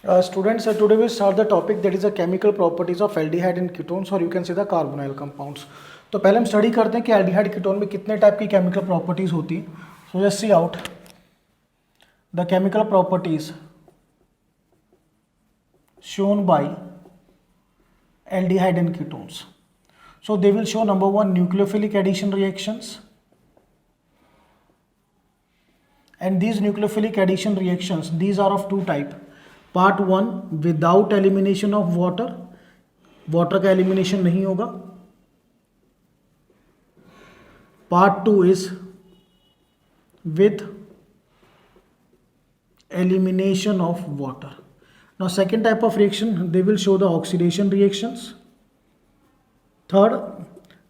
Students, today we start the topic that is the chemical properties of aldehyde and ketones, or you can say the carbonyl compounds. तो पहले हम study करते हैं कि aldehyde ketone में कितने type की केमिकल प्रॉपर्टीज होती है. So just see out the chemical properties shown by aldehyde and ketones. So they will show number one nucleophilic addition reactions, and these nucleophilic addition reactions, these are of two type. Part one without elimination of water, water का elimination नहीं होगा. Part two is with elimination of water. Now second type of reaction, they will show the oxidation reactions. Third,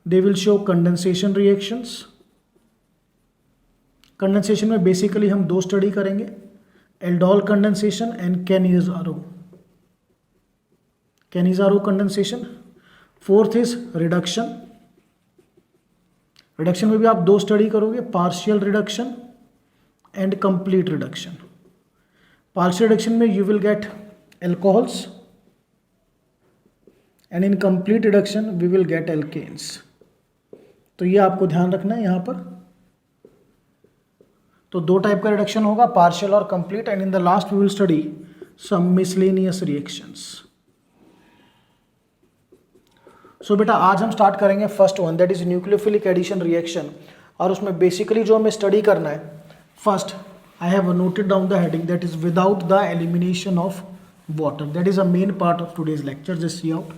they will show condensation reactions. Condensation में basically हम दो study करेंगे, aldol condensation and Cannizzaro condensation. Fourth is reduction. Reduction में भी आप दो study करोगे, partial reduction and complete reduction. Partial reduction में you will get alcohols and in complete reduction we will get alkanes. तो ये आपको ध्यान रखना है यहाँ पर. तो दो टाइप का रिडक्शन होगा, पार्शियल और complete, and in the last we will study some miscellaneous reactions. So बेटा आज हम स्टार्ट करेंगे first one, that is nucleophilic addition reaction. और उसमें बेसिकली जो हमें स्टडी करना है, first I have noted down the heading that is without the elimination of water. That is a main part of today's lecture. Just see out.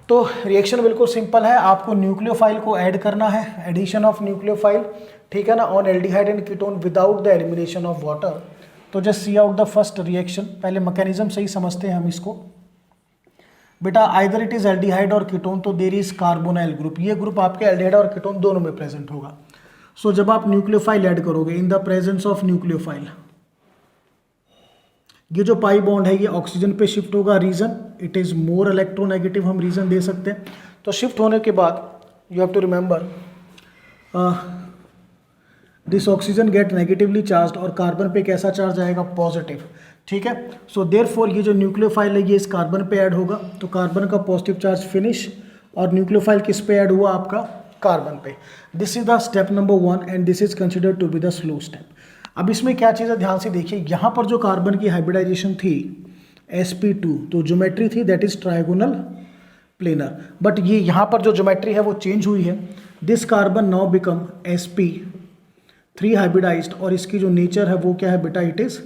तो reaction बिल्कुल simple है, आपको न्यूक्लियोफाइल को ऐड करना है, एडिशन ऑफ न्यूक्लियोफाइल, ठीक है ना, on aldehyde and ketone without the elimination of water. तो just see out the first reaction. पहले मैकेनिज्म सही समझते हैं हम इसको. बेटा आइदर इट इज एल्डिहाइड और कीटोन, तो देयर इज कार्बोनाइल ग्रुप. ये ग्रुप आपके एल्डिहाइड और कीटोन दोनों में प्रेजेंट होगा. सो जब आप न्यूक्लियोफाइल ऐड करोगे, in the presence of nucleophile, ये जो पाई बॉन्ड है ये ऑक्सीजन पे शिफ्ट होगा. Reason it is more electronegative, हम रीजन दे सकते हैं. तो शिफ्ट होने के बाद you have to remember this oxygen get negatively charge, और कार्बन पे कैसा चार्ज आएगा, पॉजिटिव, ठीक है. सो देयरफॉर ये जो न्यूक्लियोफाइल है ये इस कार्बन पे ऐड होगा, तो कार्बन का पॉजिटिव चार्ज फिनिश, और न्यूक्लियोफाइल किस पे ऐड हुआ, आपका कार्बन पे. This is the step number one and this is considered to be the slow step. अब इसमें क्या चीज़ है, ध्यान से देखिए. यहाँ पर जो कार्बन की हाइब्रिडाइजेशन थी sp2, तो ज्योमेट्री थी that is trigonal planar, but ये यहाँ पर जो ज्योमेट्री है वो चेंज हुई है. This carbon now become sp3 hybridized, और इसकी जो नेचर है वो क्या है बेटा, it is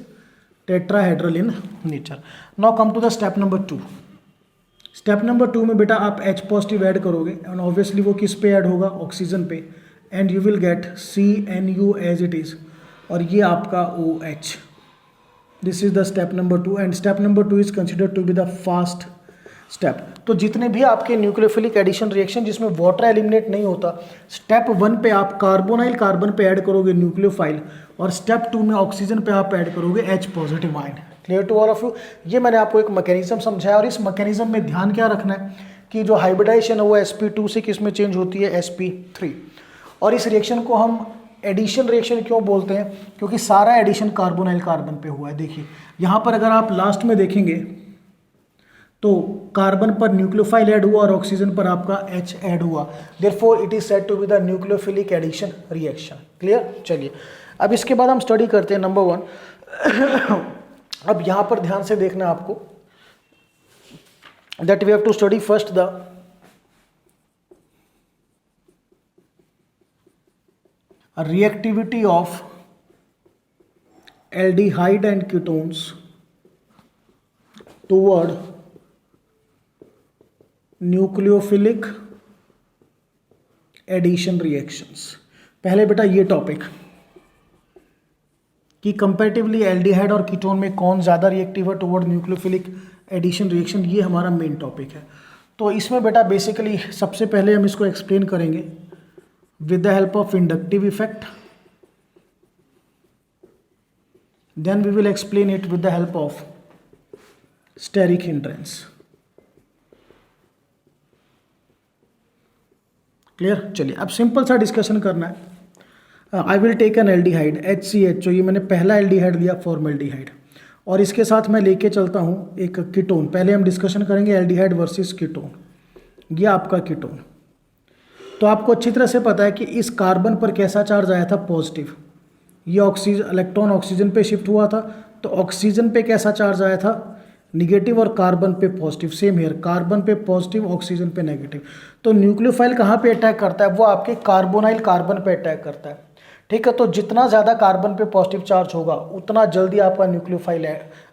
tetrahedral in nature. Now come to the step number two. Step number two में बेटा आप H पॉजिटिव ऐड करोगे, एंड ऑब्वियसली वो किस पे ऐड होगा, ऑक्सीजन पे, and you will get CNU as it is, और ये आपका OH. This is the step number two, and step number two is considered to be the fast step. तो जितने भी आपके न्यूक्लियोफिलिक एडिशन रिएक्शन जिसमें वाटर एलिमिनेट नहीं होता, स्टेप वन पे आप कार्बोनाइल कार्बन पे ऐड करोगे न्यूक्लियोफाइल, और स्टेप टू में ऑक्सीजन पे आप ऐड करोगे H positive ion. Clear to all of you. ये मैंने आपको एक मैकेनिज्म समझाया, और इस मैकेनिज्म में ध्यान क्या रखना है कि जो हाइब्रिडाइजेशन है वो sp2 से किस में चेंज होती है, sp3. और इस रिएक्शन को हम एडिशन रिएक्शन क्यों बोलते हैं, क्योंकि सारा एडिशन कार्बोनाइल कार्बन पे हुआ है. देखिए यहाँ पर अगर आप लास्ट में देखेंगे तो कार्बन पर न्यूक्लियोफाइल ऐड हुआ और ऑक्सीजन पर आपका H ऐड हुआ. Therefore it is said to be the nucleophilic addition reaction. Clear. चलिए अब इसके बाद हम स्टडी करते हैं नंबर वन. अब यहाँ पर ध्यान से देखना है आपको, that we have to study first the reactivity of aldehyde and ketones toward nucleophilic addition reactions. पहले बेटा ये टॉपिक कि कंपैरेटिवली एल्डिहाइड और कीटोन में कौन ज़्यादा रिएक्टिव है टुवर्ड न्यूक्लियोफिलिक एडिशन रिएक्शन, ये हमारा मेन टॉपिक है. तो इसमें बेटा बेसिकली सबसे पहले हम इसको एक्सप्लेन करेंगे with the help of inductive effect, then we will explain it with the help of steric hindrance. Clear. चलिए अब सिंपल सा डिस्कशन करना है. I will take an aldehyde HCHO, ये मैंने पहला एल्डिहाइड लिया, फॉर्मल्डिहाइड, और इसके साथ मैं लेके चलता हूँ एक कीटोन। पहले हम डिस्कशन करेंगे एल्डिहाइड वर्सेस कीटोन। ये आपका कीटोन। तो आपको अच्छी तरह से पता है कि इस कार्बन पर कैसा चार्ज आया था, पॉजिटिव। ये ऑक्सीजन, इलेक्ट्रॉन ऑक्सीजन पे शिफ्ट हुआ था, तो ऑक्सीजन पे कैसा चार्ज आया था, निगेटिव, और कार्बन पे पॉजिटिव। सेम हियर, कार्बन पे पॉजिटिव, ऑक्सीजन पे नेगेटिव। तो न्यूक्लियोफाइल कहाँ पे अटैक करता है, वो आपके कार्बोनाइल कार्बन पे अटैक करता है। ठीक है, तो जितना ज़्यादा कार्बन पे पॉजिटिव चार्ज होगा उतना जल्दी आपका न्यूक्लियोफाइल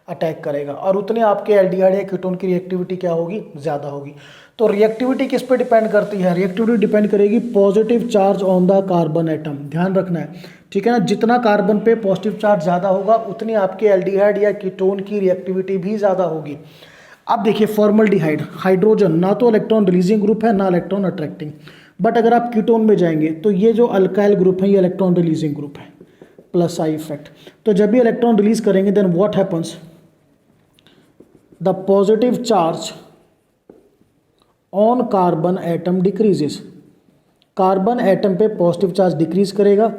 अटैक करेगा, और उतनी आपके एल्डिहाइड या कीटोन की रिएक्टिविटी क्या होगी, ज़्यादा होगी। तो रिएक्टिविटी किस पे डिपेंड करती है, रिएक्टिविटी डिपेंड करेगी positive charge on the carbon atom. ध्यान रखना है, ठीक है ना। जितना कार्बन पे पॉजिटिव चार्ज ज़्यादा होगा उतनी आपके एल्डिहाइड या कीटोन की रिएक्टिविटी भी ज़्यादा होगी। अब देखिए फॉर्मल्डिहाइड, हाइड्रोजन ना तो इलेक्ट्रॉन रिलीजिंग ग्रुप है ना इलेक्ट्रॉन अट्रैक्टिंग, बट अगर आप कीटोन में जाएंगे तो ये जो अल्काइल ग्रुप है ये इलेक्ट्रॉन रिलीजिंग ग्रुप है, प्लस आई इफेक्ट। तो जब भी इलेक्ट्रॉन रिलीज करेंगे then what happens, the positive charge on carbon atom decreases. Carbon atom पे पॉजिटिव चार्ज डिक्रीज करेगा,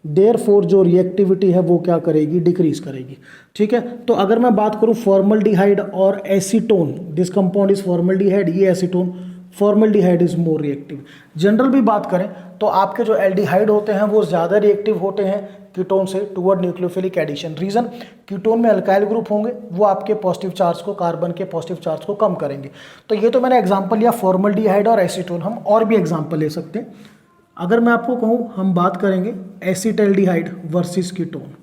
देयरफॉर जो रिएक्टिविटी है वो क्या करेगी, डिक्रीज करेगी। ठीक है, तो अगर मैं बात करूं फॉर्मल्डिहाइड और acetone, this compound is formaldehyde, ये acetone, formaldehyde is more reactive. General भी बात करें तो आपके जो एल्डिहाइड होते हैं वो ज़्यादा रिएक्टिव होते हैं कीटोन से toward nucleophilic addition. Reason, ketone में अल्काइल ग्रुप होंगे, वो आपके पॉजिटिव चार्ज को, कार्बन के पॉजिटिव चार्ज को कम करेंगे। तो ये तो मैंने एग्जांपल लिया फॉर्मल्डिहाइड और एसीटोन, हम और भी एग्जांपल ले सकते हैं। अगर मैं आपको कहूँ, हम बात करेंगे एसिटल्डिहाइड वर्सेस कीटोन।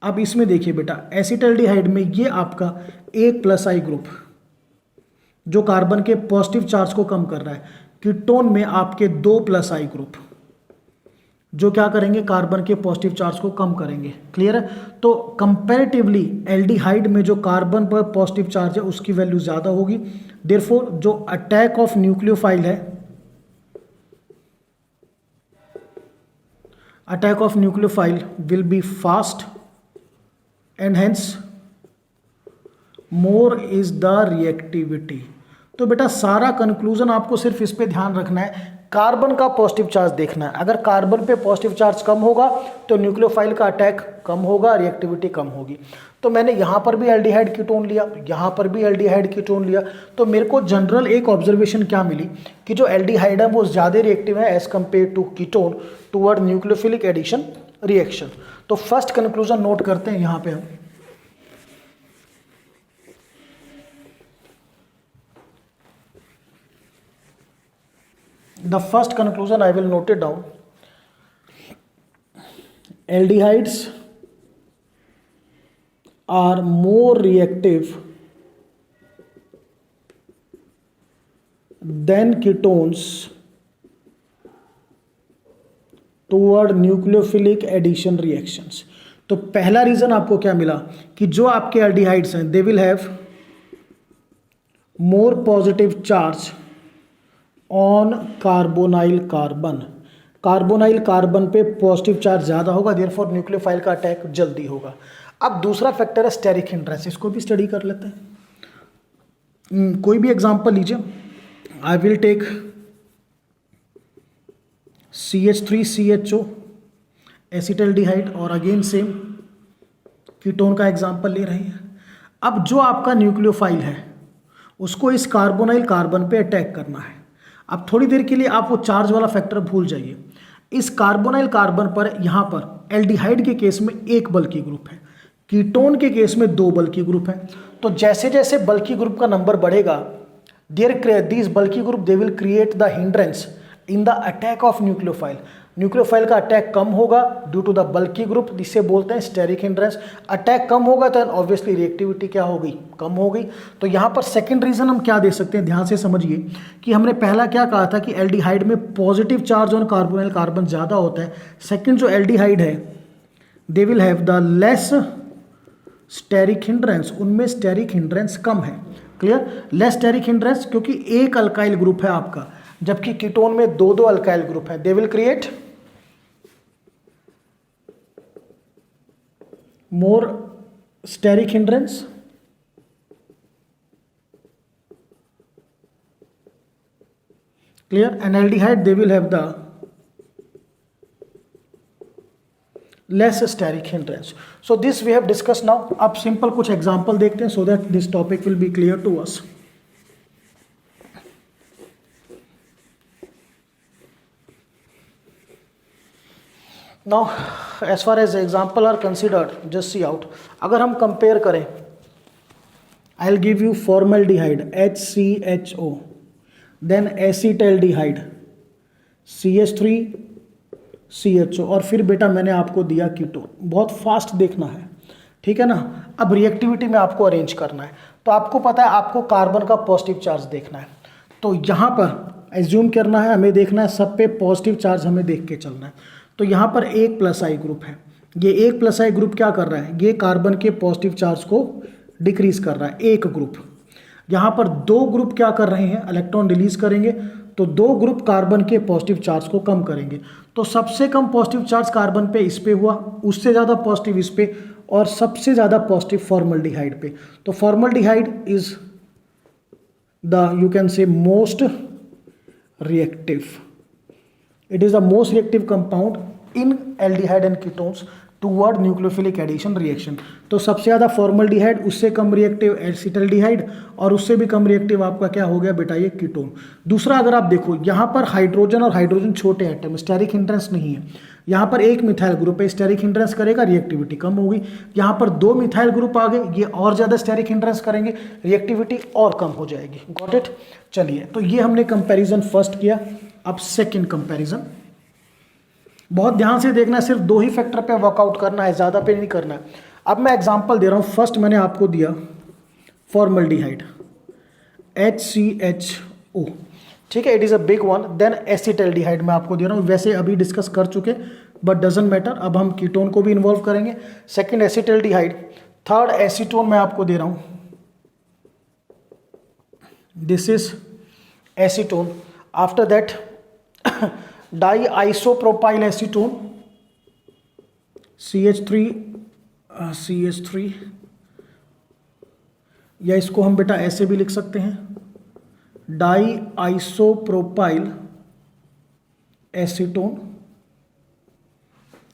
अब इसमें देखिए बेटा, एसिटल्डिहाइड में ये आपका एक प्लस आई ग्रुप जो कार्बन के पॉजिटिव चार्ज को कम कर रहा है, कीटोन में आपके दो प्लस आई ग्रुप जो क्या करेंगे, कार्बन के पॉजिटिव चार्ज को कम करेंगे। क्लियर है, तो कंपैरेटिवली एल्डिहाइड में जो कार्बन पर पॉजिटिव चार्ज है उसकी वैल्यू ज़्यादा होगी, देयरफॉर जो अटैक ऑफ न्यूक्लियोफाइल है, attack of nucleophile will be fast and hence more is the reactivity। तो बेटा सारा कंक्लूजन आपको सिर्फ इस पे ध्यान रखना है, कार्बन का पॉजिटिव चार्ज देखना है। अगर कार्बन पे पॉजिटिव चार्ज कम होगा तो न्यूक्लियोफाइल का अटैक कम होगा, रिएक्टिविटी कम होगी। तो मैंने यहाँ पर भी एल्डिहाइड कीटोन लिया, यहाँ पर भी एल्डिहाइड कीटोन लिया, तो मेरे को जनरल एक ऑब्जर्वेशन क्या मिली कि जो एल्डिहाइड है वो ज़्यादा रिएक्टिव है as compare to ketone toward nucleophilic addition reaction. तो फर्स्ट कंक्लूजन नोट करते हैं यहाँ पे हम, the first conclusion I will note it down, aldehydes are more reactive than ketones toward nucleophilic addition reactions। तो पहला रीजन आपको क्या मिला कि जो आपके एल्डिहाइड्स हैं दे will have more positive charge on carbonyl carbon, carbonyl carbon पे पॉजिटिव चार्ज ज़्यादा होगा, देयरफॉर न्यूक्लियोफाइल का अटैक जल्दी होगा। अब दूसरा फैक्टर है स्टेरिक हिंड्रेंस, इसको भी स्टडी कर लेते हैं। कोई भी एग्जांपल लीजिए, I will take CH3CHO acetaldehyde और अगेन सेम कीटोन का एग्जांपल ले रहे हैं। अब जो आपका न्यूक्लियोफाइल है उसको इस कार्बोनाइल कार्बन पे अटैक करना है। अब थोड़ी देर के लिए आप वो चार्ज वाला फैक्टर भूल जाइए। इस कार्बोनाइल कार्बन पर यहाँ पर एल्डिहाइड के केस में एक बल्की ग्रुप है, कीटोन के केस में दो बल्की ग्रुप है। तो जैसे जैसे बल्की ग्रुप का नंबर बढ़ेगा, these bulky group they will create the hindrance in the attack of nucleophile. Nucleophile का अटैक कम होगा due to the bulky group, जिसे बोलते हैं स्टेरिक हिंड्रेंस। अटैक कम होगा तो ऑब्वियसली रिएक्टिविटी क्या हो गई, कम हो गई। तो यहाँ पर सेकंड रीजन हम क्या दे सकते हैं, ध्यान से समझिए कि हमने पहला क्या कहा था कि एल्डिहाइड में positive charge on carbonyl carbon ज़्यादा होता है। सेकेंड जो एल्डिहाइड है they will have the less steric hindrance, उनमें स्टेरिक हिंड्रेंस कम है। क्लियर, लेस स्टेरिक हिंड्रेंस क्योंकि एक अल्काइल ग्रुप है आपका, जबकि कीटोन में दो दो अल्काइल ग्रुप है। They will create more steric hindrance, clear, and aldehyde they will have the less steric hindrance. So this we have discuss now. अब सिंपल कुछ एग्जांपल देखते हैं so that this topic will be clear to us. Now as far as example are considered, just see out, अगर हम compare करें, I will give you formaldehyde HCHO, then acetaldehyde CH3CHO, और फिर बेटा मैंने आपको दिया कीटोन। बहुत फास्ट देखना है, ठीक है ना। अब रिएक्टिविटी में आपको अरेंज करना है, तो आपको पता है आपको कार्बन का पॉजिटिव चार्ज देखना है, तो यहाँ पर एज्यूम करना है, हमें देखना है सब पे पॉजिटिव चार्ज हमें देख के चलना है। तो यहाँ पर एक प्लस आई ग्रुप है, ये एक प्लस आई ग्रुप क्या कर रहा है, ये कार्बन के पॉजिटिव चार्ज को डिक्रीज कर रहा है, एक ग्रुप। यहाँ पर दो ग्रुप क्या कर रहे हैं, इलेक्ट्रॉन रिलीज करेंगे, तो दो ग्रुप कार्बन के पॉजिटिव चार्ज को कम करेंगे। तो सबसे कम पॉजिटिव चार्ज कार्बन पे इस पे हुआ, उससे ज़्यादा पॉजिटिव इस पे, और सबसे ज़्यादा पॉजिटिव फॉर्मल्डिहाइड पे। तो formaldehyde is the you can से most reactive, it is the most reactive compound in aldehyde and ketones toward nucleophilic addition reaction। तो सबसे ज़्यादा फॉर्मल्डिहाइड, उससे कम रिएक्टिव एसिटल्डिहाइड, और उससे भी कम रिएक्टिव आपका क्या हो गया बेटा, ये कीटोन। दूसरा अगर आप देखो, यहाँ पर हाइड्रोजन और हाइड्रोजन छोटे एटम, स्टेरिक हिंड्रेंस नहीं है। यहाँ पर एक मिथाइल ग्रुप है, स्टेरिक हिंड्रेंस करेगा, रिएक्टिविटी कम होगी। यहाँ पर दो मिथाइल ग्रुप आ गए, ये और ज़्यादा स्टेरिक हिंड्रेंस करेंगे, रिएक्टिविटी और कम हो जाएगी। Got it. चलिए, तो ये हमने कंपेरिजन फर्स्ट किया। अब सेकंड कंपैरिजन, बहुत ध्यान से देखना है, सिर्फ दो ही फैक्टर पे वर्कआउट करना है, ज़्यादा पे नहीं करना है। अब मैं एग्जांपल दे रहा हूँ। फर्स्ट मैंने आपको दिया फॉर्मल्डिहाइड HCHO, ठीक है, it is a big one. Then acetaldehyde मैं आपको दे रहा हूँ, वैसे अभी डिस्कस कर चुके बट डजंट मैटर, अब हम कीटोन को भी इन्वॉल्व करेंगे। सेकेंड एसिटल्डिहाइड, थर्ड एसीटोन मैं आपको दे रहा हूँ, this is acetone. After that diisopropyl acetone CH3 या इसको हम बेटा ऐसे भी लिख सकते हैं, डाईआइसोप्रोपाइल एसीटोन,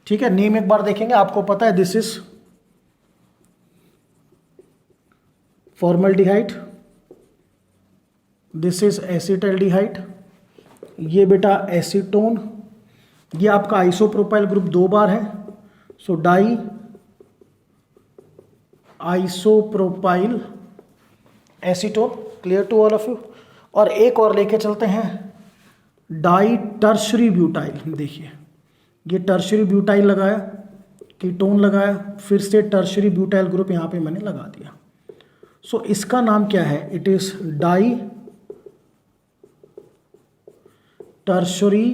ठीक है। नेम एक बार देखेंगे, आपको पता है this is formaldehyde, this is acetaldehyde, ये बेटा एसीटोन, ये आपका आइसोप्रोपाइल ग्रुप दो बार है, so die isopropyl acetone. Clear to all of you. और एक और लेके चलते हैं, डाई टर्शरी ब्यूटाइल। देखिए ये टर्शरी ब्यूटाइल लगाया, कीटोन लगाया, फिर से टर्शरी ब्यूटाइल ग्रुप यहाँ पे मैंने लगा दिया। सो इसका नाम क्या है, it is di tertiary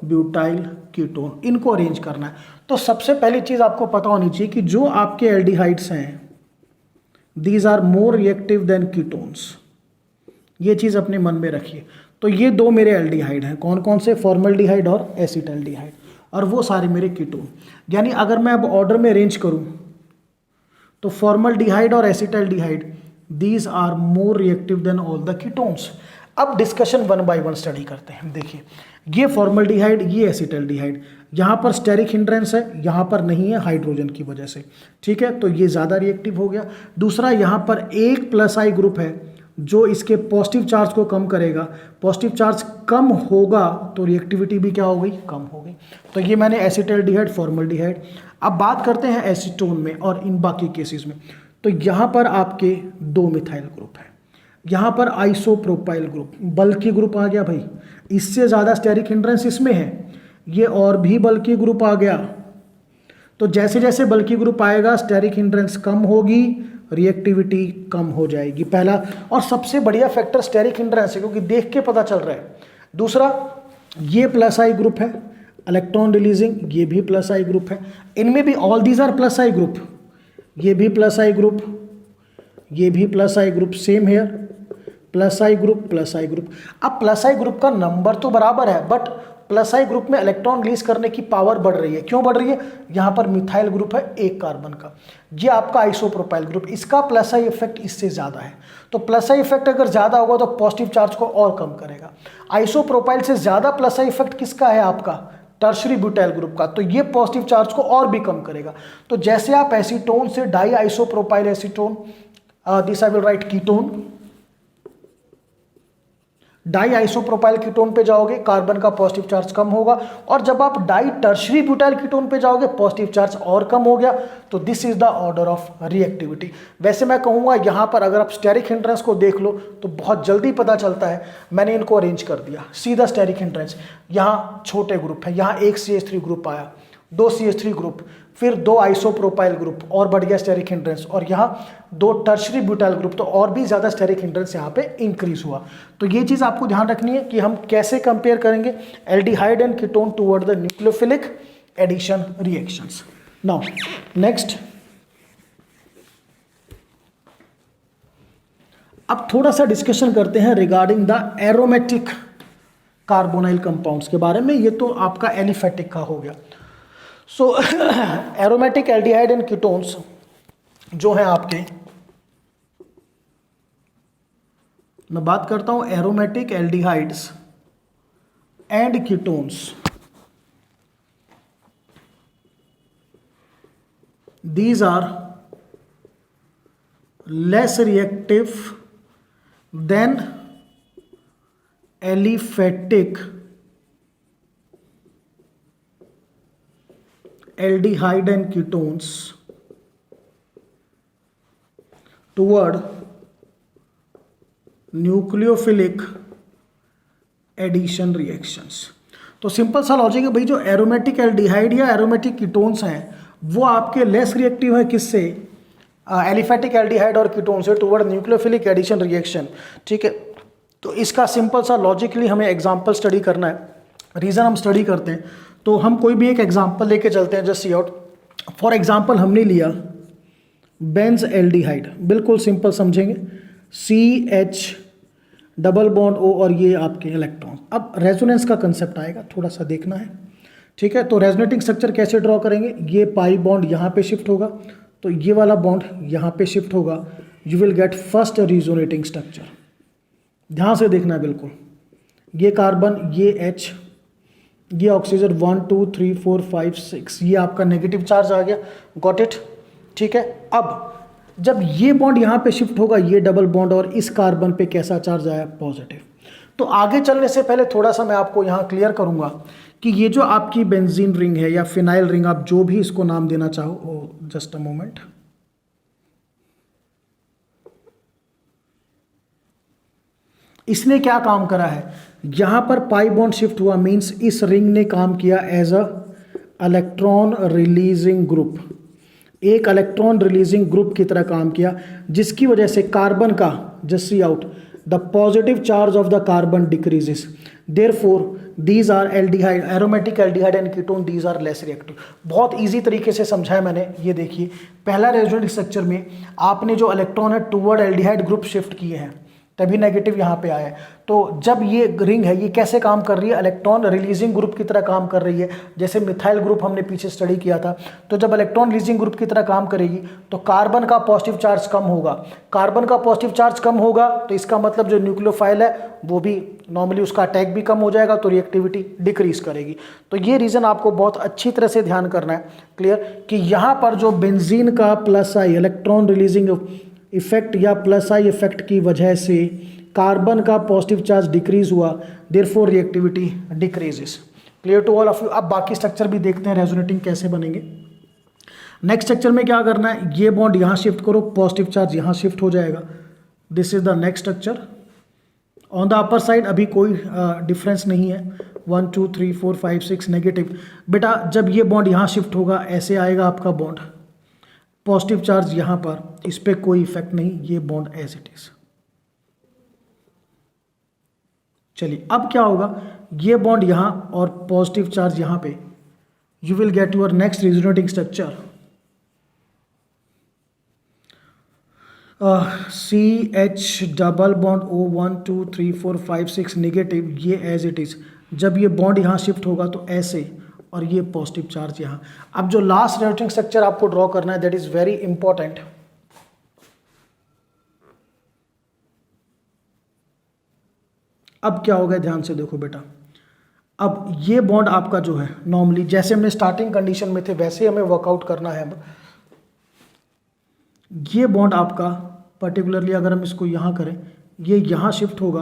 butyl ketone. इनको अरेंज करना है। तो सबसे पहली चीज आपको पता होनी चाहिए कि जो आपके एल्डिहाइड्स हैं, these are more reactive than ketones. ये चीज अपने मन में रखिए। तो ये दो मेरे एल्डिहाइड हैं, कौन कौन से, फॉर्मल्डिहाइड और एसिटल्डिहाइड, और वो सारे मेरे कीटोन। यानी अगर मैं अब ऑर्डर में अरेंज करूं तो फॉर्मल्डिहाइड और acetaldehyde, these are more reactive than all the ketones. अब discussion one by one study करते हैं। देखिए ये फॉर्मल्डिहाइड, ये एसिटल्डिहाइड, यहाँ पर स्टेरिक हिंड्रेंस है, यहाँ पर नहीं है हाइड्रोजन की वजह से, ठीक है, तो ये ज़्यादा रिएक्टिव हो गया। दूसरा यहाँ पर एक प्लस आई ग्रुप है जो इसके पॉजिटिव चार्ज को कम करेगा, पॉजिटिव चार्ज कम होगा तो रिएक्टिविटी भी क्या हो गई, कम हो गई। तो ये मैंने एसिटल्डिहाइड, फॉर्मल्डिहाइड। अब बात करते हैं एसीटोन में और इन बाकी केसेस में। तो यहाँ पर आपके दो मिथाइल ग्रुप है, यहाँ पर आइसोप्रोपाइल ग्रुप, बल्कि ग्रुप आ गया भाई, इससे ज़्यादा स्टेरिक हिंड्रेंस इसमें है, ये और भी बल्कि ग्रुप आ गया। तो जैसे जैसे बल्कि ग्रुप आएगा स्टेरिक हिंड्रेंस कम होगी, रिएक्टिविटी कम हो जाएगी। पहला और सबसे बढ़िया फैक्टर स्टेरिक हिंड्रेंस है, क्योंकि देख के पता चल रहा है। दूसरा ये प्लस आई ग्रुप है, इलेक्ट्रॉन रिलीजिंग, ये भी प्लस आई ग्रुप है, इनमें भी all these are plus I group, ये भी प्लस आई ग्रुप, ये भी plus I group, same here, plus I group, plus I group. अब प्लस आई ग्रुप का नंबर तो बराबर है, बट प्लस आई ग्रुप में इलेक्ट्रॉन रिलीज करने की पावर बढ़ रही है। क्यों बढ़ रही है, यहाँ पर मिथाइल ग्रुप है एक कार्बन का, ये आपका आइसोप्रोपाइल ग्रुप, इसका प्लस आई इफेक्ट इससे ज़्यादा है। तो प्लस आई इफेक्ट अगर ज़्यादा होगा तो पॉजिटिव चार्ज को और कम करेगा। आइसोप्रोपाइल से ज़्यादा प्लस आई इफेक्ट किसका है, आपका टर्शरी ब्यूटाइल ग्रुप का, तो ये पॉजिटिव चार्ज को और भी कम करेगा। तो जैसे आप एसीटोन से di isopropyl acetone, this I will write ketone, di isopropyl ketone पे जाओगे कार्बन का पॉजिटिव चार्ज कम होगा, और जब आप डाई टर्शरी ब्यूटाइल कीटोन पे जाओगे पॉजिटिव चार्ज और कम हो गया। तो this is the order of reactivity. वैसे मैं कहूँगा यहाँ पर अगर आप स्टेरिक हिंड्रेंस को देख लो तो बहुत जल्दी पता चलता है, मैंने इनको अरेंज कर दिया सीधा स्टेरिक हिंड्रेंस। यहाँ छोटे ग्रुप है, यहाँ एक CH3 ग्रुप आया, 2 CH3 ग्रुप, फिर 2 आइसोप्रोपाइल ग्रुप और बढ़ गया स्टेरिक हिंड्रेंस, और यहाँ 2 टर्शरी ब्यूटाइल ग्रुप, तो और भी ज़्यादा स्टेरिक हिंड्रेंस यहाँ पे इंक्रीज हुआ। तो ये चीज़ आपको ध्यान रखनी है कि हम कैसे कंपेयर करेंगे aldehyde and ketone toward the nucleophilic addition reactions. Now next, अब थोड़ा सा डिस्कशन करते हैं regarding the aromatic carbonyl compounds के बारे में। ये तो आपका एलिफेटिक का हो गया। So aromatic aldehyde and ketones जो हैं आपके, मैं बात करता हूं aromatic aldehydes and ketones, these are less reactive than aliphatic aldehyde and ketones toward nucleophilic addition reactions। तो सिंपल सा लॉजिक है भाई, जो एरोमेटिक एल्डिहाइड या एरोमेटिक कीटोन्स हैं वो आपके लेस रिएक्टिव है किससे, एलिफेटिक एल्डिहाइड और कीटोन से टुवर्ड न्यूक्लियोफिलिक एडिशन रिएक्शन। ठीक है, तो इसका सिंपल सा लॉजिकली हमें एग्जांपल स्टडी करना है। रीज़न हम स्टडी करते हैं तो हम कोई भी एक एग्जांपल लेके चलते हैं। Just see out, for example हमने लिया बेंज एल्डिहाइड, बिल्कुल सिंपल समझेंगे, CH डबल बॉन्ड O और ये आपके इलेक्ट्रॉन। अब रेजोनेंस का कंसेप्ट आएगा, थोड़ा सा देखना है। ठीक है, तो रेजोनेटिंग स्ट्रक्चर कैसे ड्रॉ करेंगे, ये पाई बॉन्ड यहाँ पे शिफ्ट होगा, तो ये वाला बॉन्ड यहाँ पे शिफ्ट होगा, you will get first resonating structure. ध्यान से देखना है बिल्कुल, ये कार्बन, ये H, ये ऑक्सीजन 1 2 3 4 5 6, ये आपका नेगेटिव चार्ज आ गया। Got it. ठीक है, अब जब ये बॉन्ड यहाँ पे शिफ्ट होगा, ये डबल बॉन्ड, और इस कार्बन पे कैसा चार्ज आया, पॉजिटिव। तो आगे चलने से पहले थोड़ा सा मैं आपको यहाँ क्लियर करूँगा कि ये जो आपकी बेंजीन रिंग है या फिनाइल रिंग, आप जो भी इसको नाम देना चाहो, जस्ट अ मोमेंट, इसने क्या काम करा है, यहां पर पाई बॉन्ड शिफ्ट हुआ, मींस इस रिंग ने काम किया as a electron releasing group, एक इलेक्ट्रॉन रिलीजिंग ग्रुप की तरह काम किया, जिसकी वजह से कार्बन का, just see out, the positive charge of the carbon decreases, therefore these are aldehyde, aromatic aldehyde and ketone, these are less reactive. बहुत इजी तरीके से समझाया मैंने। ये देखिए, पहला रेजोनेटिक स्ट्रक्चर में आपने जो इलेक्ट्रॉन है टुवर्ड एल्डिहाइड ग्रुप शिफ्ट किए हैं, तभी नेगेटिव यहाँ पे आया है। तो जब ये रिंग है, ये कैसे काम कर रही है, इलेक्ट्रॉन रिलीजिंग ग्रुप की तरह काम कर रही है, जैसे मिथाइल ग्रुप हमने पीछे स्टडी किया था। तो जब इलेक्ट्रॉन रिलीजिंग ग्रुप की तरह काम करेगी तो कार्बन का पॉजिटिव चार्ज कम होगा, कार्बन का पॉजिटिव चार्ज कम होगा तो इसका मतलब जो न्यूक्लियोफाइल है वो भी नॉर्मली उसका अटैक भी कम हो जाएगा, तो रिएक्टिविटी डिक्रीज करेगी। तो ये रीज़न आपको बहुत अच्छी तरह से ध्यान करना है, क्लियर, कि यहाँ पर जो बेंजीन का plus I electron releasing effect या प्लस आई इफेक्ट की वजह से कार्बन का पॉजिटिव चार्ज डिक्रीज हुआ, therefore reactivity decreases. Clear to all of you. अब बाकी स्ट्रक्चर भी देखते हैं रेजोनेटिंग कैसे बनेंगे। नेक्स्ट स्ट्रक्चर में क्या करना है, ये बॉन्ड यहाँ शिफ्ट करो, पॉजिटिव चार्ज यहाँ शिफ्ट हो जाएगा। This is the next structure. On the upper side अभी कोई डिफरेंस नहीं है, 1 2 3 4 5 6 नेगेटिव। बेटा जब ये बॉन्ड यहाँ शिफ्ट होगा ऐसे आएगा आपका बॉन्ड, पॉजिटिव चार्ज यहाँ पर, इस पर कोई इफेक्ट नहीं, ये बॉन्ड एज इट इज। चलिए अब क्या होगा, ये बॉन्ड यहाँ और पॉजिटिव चार्ज यहाँ पे, you will get your next resonating structure CH double bond O 1 2 3 4 5 6 negative, ये एज इट इज। जब ये बॉन्ड यहाँ शिफ्ट होगा तो ऐसे, और ये पॉजिटिव चार्ज यहाँ। अब जो लास्ट रेजोनेटिंग स्ट्रक्चर आपको ड्रॉ करना है, दैट इज वेरी इंपॉर्टेंट। अब क्या होगा, ध्यान से देखो बेटा, अब ये बॉन्ड आपका जो है नॉर्मली जैसे हमने स्टार्टिंग कंडीशन में थे वैसे हमें वर्कआउट करना है। अब ये बॉन्ड आपका पर्टिकुलरली अगर हम इसको यहाँ करें, ये यहाँ शिफ्ट होगा।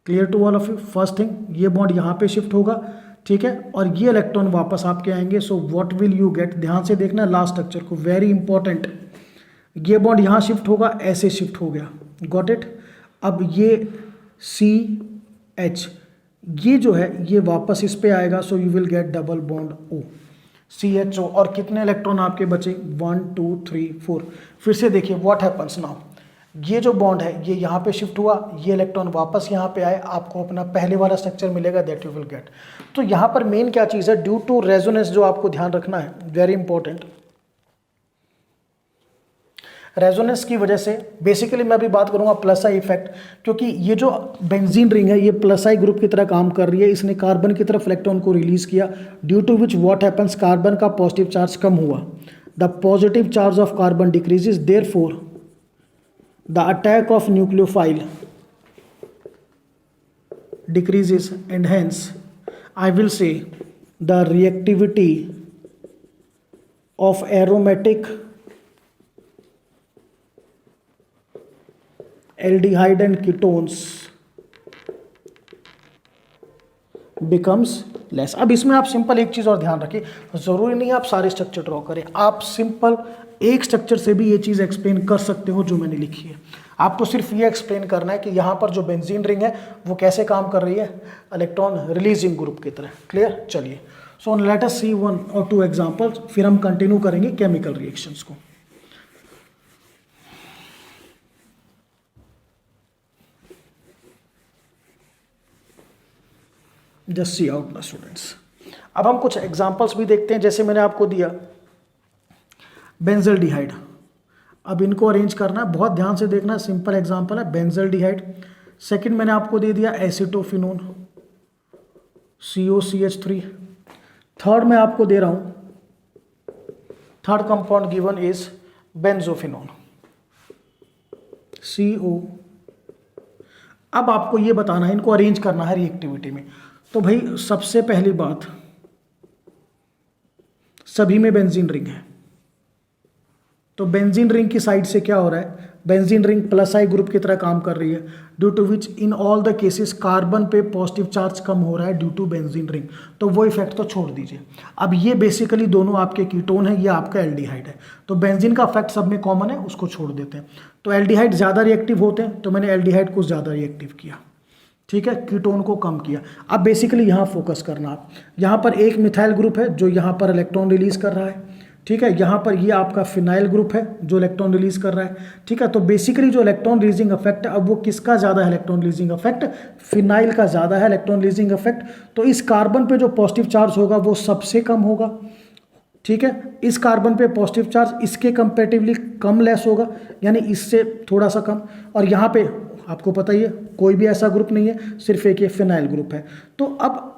Clear to all of you? First thing, ये बॉन्ड यहाँ पे शिफ्ट होगा, ठीक है, और ये इलेक्ट्रॉन वापस आपके आएंगे। सो व्हाट विल यू गेट, ध्यान से देखना लास्ट स्ट्रक्चर को, वेरी इंपॉर्टेंट। ये बॉन्ड यहाँ शिफ्ट होगा, ऐसे शिफ्ट हो गया, गॉट इट। अब ये CH, ये जो है ये वापस इस पे आएगा, सो you will gate double bond O, CHO। और कितने इलेक्ट्रॉन आपके बचे? 1 2 3 4। फिर से देखिए व्हाट हैपन्स नाउ, ये जो बॉन्ड है ये यहाँ पे शिफ्ट हुआ, ये इलेक्ट्रॉन वापस यहाँ पे आए, आपको अपना पहले वाला स्ट्रक्चर मिलेगा, दैट यू विल गेट। तो यहाँ पर मेन क्या चीज़ है, ड्यू टू रेजोनेंस जो आपको ध्यान रखना है, वेरी इंपॉर्टेंट। रेजोनेंस की वजह से बेसिकली मैं अभी बात करूंगा प्लस आई इफेक्ट, क्योंकि ये जो बेंजीन रिंग है ये प्लस आई ग्रुप की तरह काम कर रही है, इसने कार्बन की तरफ इलेक्ट्रॉन को रिलीज किया, due to which what happens, carbon का पॉजिटिव चार्ज कम हुआ, the positive charge of carbon decreases, therefore the attack of nucleophile decreases and hence I will say the reactivity of aromatic aldehyde and ketones becomes less। अब इसमें आप simple एक चीज़ और ध्यान रखिए, ज़रूरी नहीं आप सारे स्ट्रक्चर ड्रॉ करें, आप सिंपल एक स्ट्रक्चर से भी ये चीज़ एक्सप्लेन कर सकते हो जो मैंने लिखी है। आपको सिर्फ ये एक्सप्लेन करना है कि यहाँ पर जो बेंजीन रिंग है वो कैसे काम कर रही है, इलेक्ट्रॉन रिलीजिंग ग्रुप की तरह। क्लियर? चलिए, सो लेट अस सी 1 और 2 एग्जांपल्स, फिर हम कंटिन्यू करेंगे केमिकल रिएक्शंस को। जस्ट सी आउट ना स्टूडेंट्स। अब हम कुछ एग्जांपल्स भी देखते हैं, जैसे मैंने आपको दिया बेंजल्डिहाइड। अब इनको अरेंज करना है, बहुत ध्यान से देखना, सिंपल एग्जांपल है बेंजल्डिहाइड। सेकंड मैंने आपको दे दिया एसीटोफिनोन COCH3। थर्ड मैं आपको दे रहा हूं, third compound given is benzophenone CO। अब आपको ये बताना है, इनको अरेंज करना है रिएक्टिविटी में। तो भाई सबसे पहली बात, सभी में बेंजीन रिंग है, तो बेंजीन रिंग की साइड से क्या हो रहा है, benzene ring plus I group की तरह काम कर रही है, due to which in all the cases carbon पे पॉजिटिव चार्ज कम हो रहा है ड्यू टू बेंजीन रिंग। तो वो इफेक्ट तो छोड़ दीजिए। अब ये बेसिकली दोनों आपके कीटोन है, ये आपका एल्डिहाइड है, तो बेंजीन का इफेक्ट सब में कॉमन है, उसको छोड़ देते हैं। तो एल्डिहाइड ज़्यादा रिएक्टिव होते हैं, तो मैंने एल्डिहाइड को ज़्यादा रिएक्टिव किया, ठीक है, कीटोन को कम किया। अब बेसिकली यहाँ फोकस करना आप, यहाँ पर एक मिथाइल ग्रुप है जो यहाँ पर इलेक्ट्रॉन रिलीज कर रहा है, ठीक है, यहाँ पर ये आपका फिनाइल ग्रुप है जो इलेक्ट्रॉन रिलीज कर रहा है, ठीक है। तो बेसिकली जो इलेक्ट्रॉन रिलीजिंग इफेक्ट है, अब वो किसका ज़्यादा है इलेक्ट्रॉन रिलीजिंग इफेक्ट, फिनाइल का ज़्यादा है इलेक्ट्रॉन रिलीजिंग इफेक्ट। तो इस कार्बन पे जो पॉजिटिव चार्ज होगा वो सबसे कम होगा, ठीक है। इस कार्बन पे पॉजिटिव चार्ज इसके कंपेरेटिवली कम लेस होगा, यानी इससे थोड़ा सा कम। और यहाँ पे आपको पता ही है कोई भी ऐसा ग्रुप नहीं है, सिर्फ एक ये फिनाइल ग्रुप है। तो अब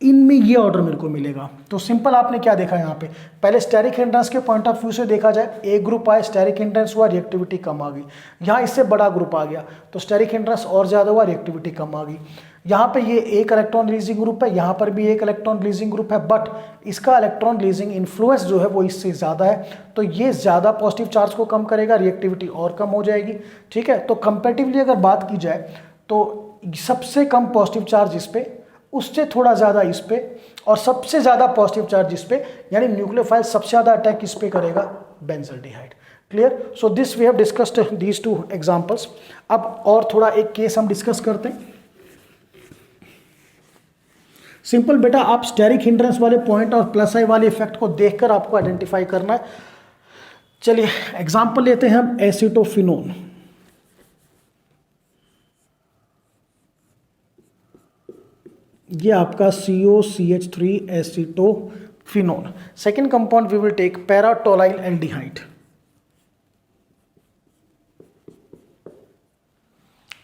इनमें ये ऑर्डर मेरे को मिलेगा। तो सिंपल आपने क्या देखा यहाँ पे, पहले स्टेरिक हिंड्रेंस के पॉइंट ऑफ व्यू से देखा जाए, एक ग्रुप आया, स्टेरिक हिंड्रेंस हुआ, रिएक्टिविटी कम आ गई। यहाँ इससे बड़ा ग्रुप आ गया तो स्टेरिक हिंड्रेंस और ज़्यादा हुआ, रिएक्टिविटी कम आ गई। यहाँ पे ये एक इलेक्ट्रॉन रिलीजिंग ग्रुप है, यहाँ पर भी एक इलेक्ट्रॉन रिलीजिंग ग्रुप है, बट इसका इलेक्ट्रॉन रिलीजिंग इन्फ्लुएंस जो है वो इससे ज़्यादा है, तो ये ज़्यादा पॉजिटिव चार्ज को कम करेगा, रिएक्टिविटी और कम हो जाएगी, ठीक है। तो कंपेरेटिवली अगर बात की जाए तो सबसे कम पॉजिटिव चार्ज इस पे, उससे थोड़ा ज़्यादा इस पे, और सबसे ज़्यादा पॉजिटिव चार्ज इस पे, यानी न्यूक्लियोफाइल सबसे ज़्यादा अटैक किस पे करेगा, benzaldehyde. Clear? So this we have discussed these 2 examples. अब और थोड़ा एक केस हम डिस्कस करते हैं। सिंपल बेटा, आप स्टेरिक हिंड्रेंस वाले पॉइंट और प्लस आई वाले इफेक्ट को देखकर आपको आइडेंटिफाई करना है। चलिए एग्जांपल लेते हैं हम एसीटोफिनोन। ये आपका COCH3 acetophenone. Second compound we will take para tolyl aldehyde.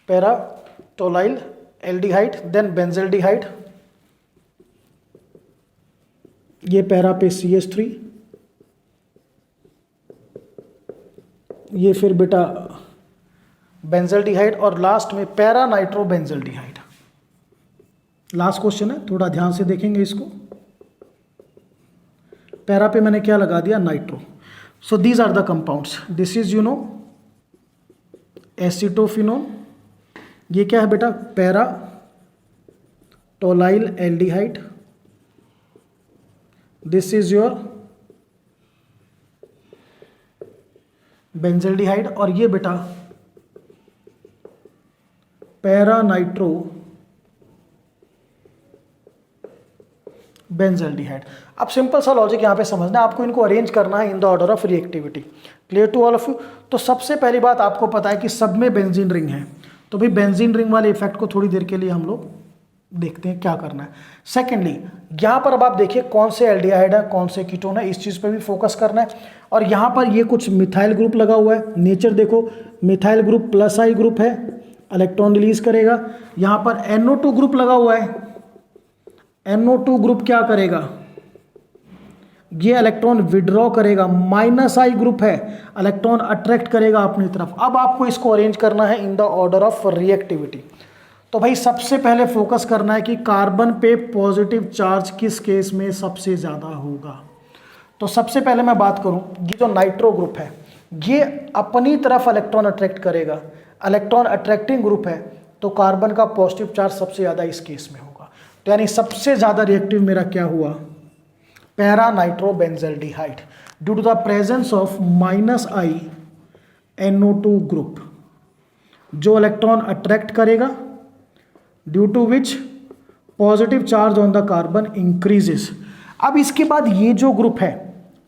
Para tolyl aldehyde, then benzaldehyde, ये पैरा पे CH3, ये फिर बेटा बेंजल्डिहाइड, और लास्ट में para nitro benzaldehyde. Last question है, थोड़ा ध्यान से देखेंगे इसको। पैरा पे मैंने क्या लगा दिया, nitro. So these are the compounds, this is you know acetophenone, ये क्या है बेटा, para tolyl aldehyde, this is your benzaldehyde, और ये बेटा पैरा नाइट्रो बेंजल्डिहाइड। अब सिंपल सा लॉजिक यहाँ पे समझना है, आपको इनको अरेंज करना है in the order of reactivity. Clear to all of you? तो सबसे पहली बात आपको पता है कि सब में बेंजीन रिंग है, तो भाई बेंजीन रिंग वाले इफेक्ट को थोड़ी देर के लिए हम लोग देखते हैं क्या करना है। सेकेंडली यहाँ पर अब आप देखिए कौन से एल्डिहाइड है कौन से कीटोन है, इस चीज़ पे भी फोकस करना है। और यहाँ पर ये कुछ मिथाइल ग्रुप लगा हुआ है, नेचर देखो methyl group plus I group है, इलेक्ट्रॉन रिलीज करेगा। यहाँ पर NO2 ग्रुप लगा हुआ है, NO2 ग्रुप क्या करेगा, ये इलेक्ट्रॉन विड्रॉ करेगा। माइनस आई ग्रुप है, इलेक्ट्रॉन अट्रैक्ट करेगा अपनी तरफ। अब आपको इसको अरेंज करना है in the order of reactivity. तो भाई सबसे पहले फोकस करना है कि कार्बन पे पॉजिटिव चार्ज किस केस में सबसे ज़्यादा होगा। तो सबसे पहले मैं बात करूं, ये जो नाइट्रो ग्रुप है ये अपनी तरफ इलेक्ट्रॉन अट्रैक्ट करेगा, इलेक्ट्रॉन अट्रैक्टिंग ग्रुप है, तो कार्बन का पॉजिटिव चार्ज सबसे ज़्यादा इस केस में होगा। तो यानी सबसे ज़्यादा रिएक्टिव मेरा क्या हुआ, para nitro benzaldehyde, due to the presence of -I NO2 group, जो इलेक्ट्रॉन अट्रैक्ट करेगा, due to which positive charge on the carbon increases. अब इसके बाद ये जो ग्रुप है,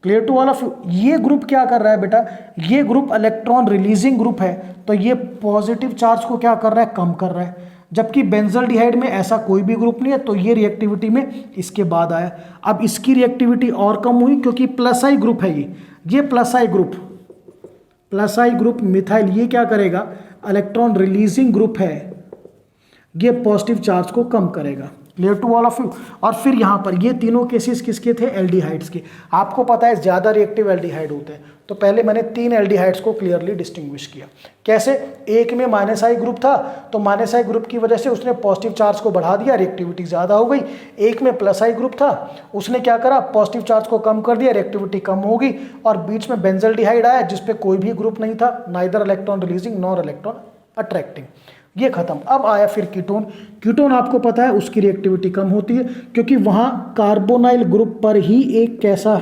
clear to all of you, ये ग्रुप क्या कर रहा है बेटा, ये ग्रुप इलेक्ट्रॉन रिलीजिंग ग्रुप है, तो ये पॉजिटिव चार्ज को क्या कर रहा है, कम कर रहा है। जबकि बेंजल्डिहाइड में ऐसा कोई भी ग्रुप नहीं है, तो ये रिएक्टिविटी में इसके बाद आया। अब इसकी रिएक्टिविटी और कम हुई क्योंकि प्लस आई ग्रुप है, ये प्लस आई ग्रुप मिथाइल, ये क्या करेगा, इलेक्ट्रॉन रिलीजिंग ग्रुप है, ये पॉजिटिव चार्ज को कम करेगा। Clear to all of you? और फिर यहाँ पर ये तीनों केसेस किसके थे, एल्डिहाइड्स के। आपको पता है ज़्यादा रिएक्टिव एल्डिहाइड होते हैं, तो पहले मैंने 3 एल्डिहाइड्स को क्लियरली डिस्टिंग्विश किया। कैसे, एक में -I ग्रुप था, तो -I ग्रुप की वजह से उसने पॉजिटिव चार्ज को बढ़ा दिया, रिएक्टिविटी ज़्यादा हो गई। एक में +I ग्रुप था, उसने क्या करा, पॉजिटिव चार्ज को कम कर दिया, रिएक्टिविटी कम होगी। और बीच में बेंजल्डिहाइड आया जिसपे कोई भी ग्रुप नहीं था, neither electron releasing nor electron attracting, ये खत्म। अब आया फिर कीटोन। कीटोन आपको पता है उसकी रिएक्टिविटी कम होती है क्योंकि वहां कार्बोनाइल ग्रुप पर ही एक कैसा,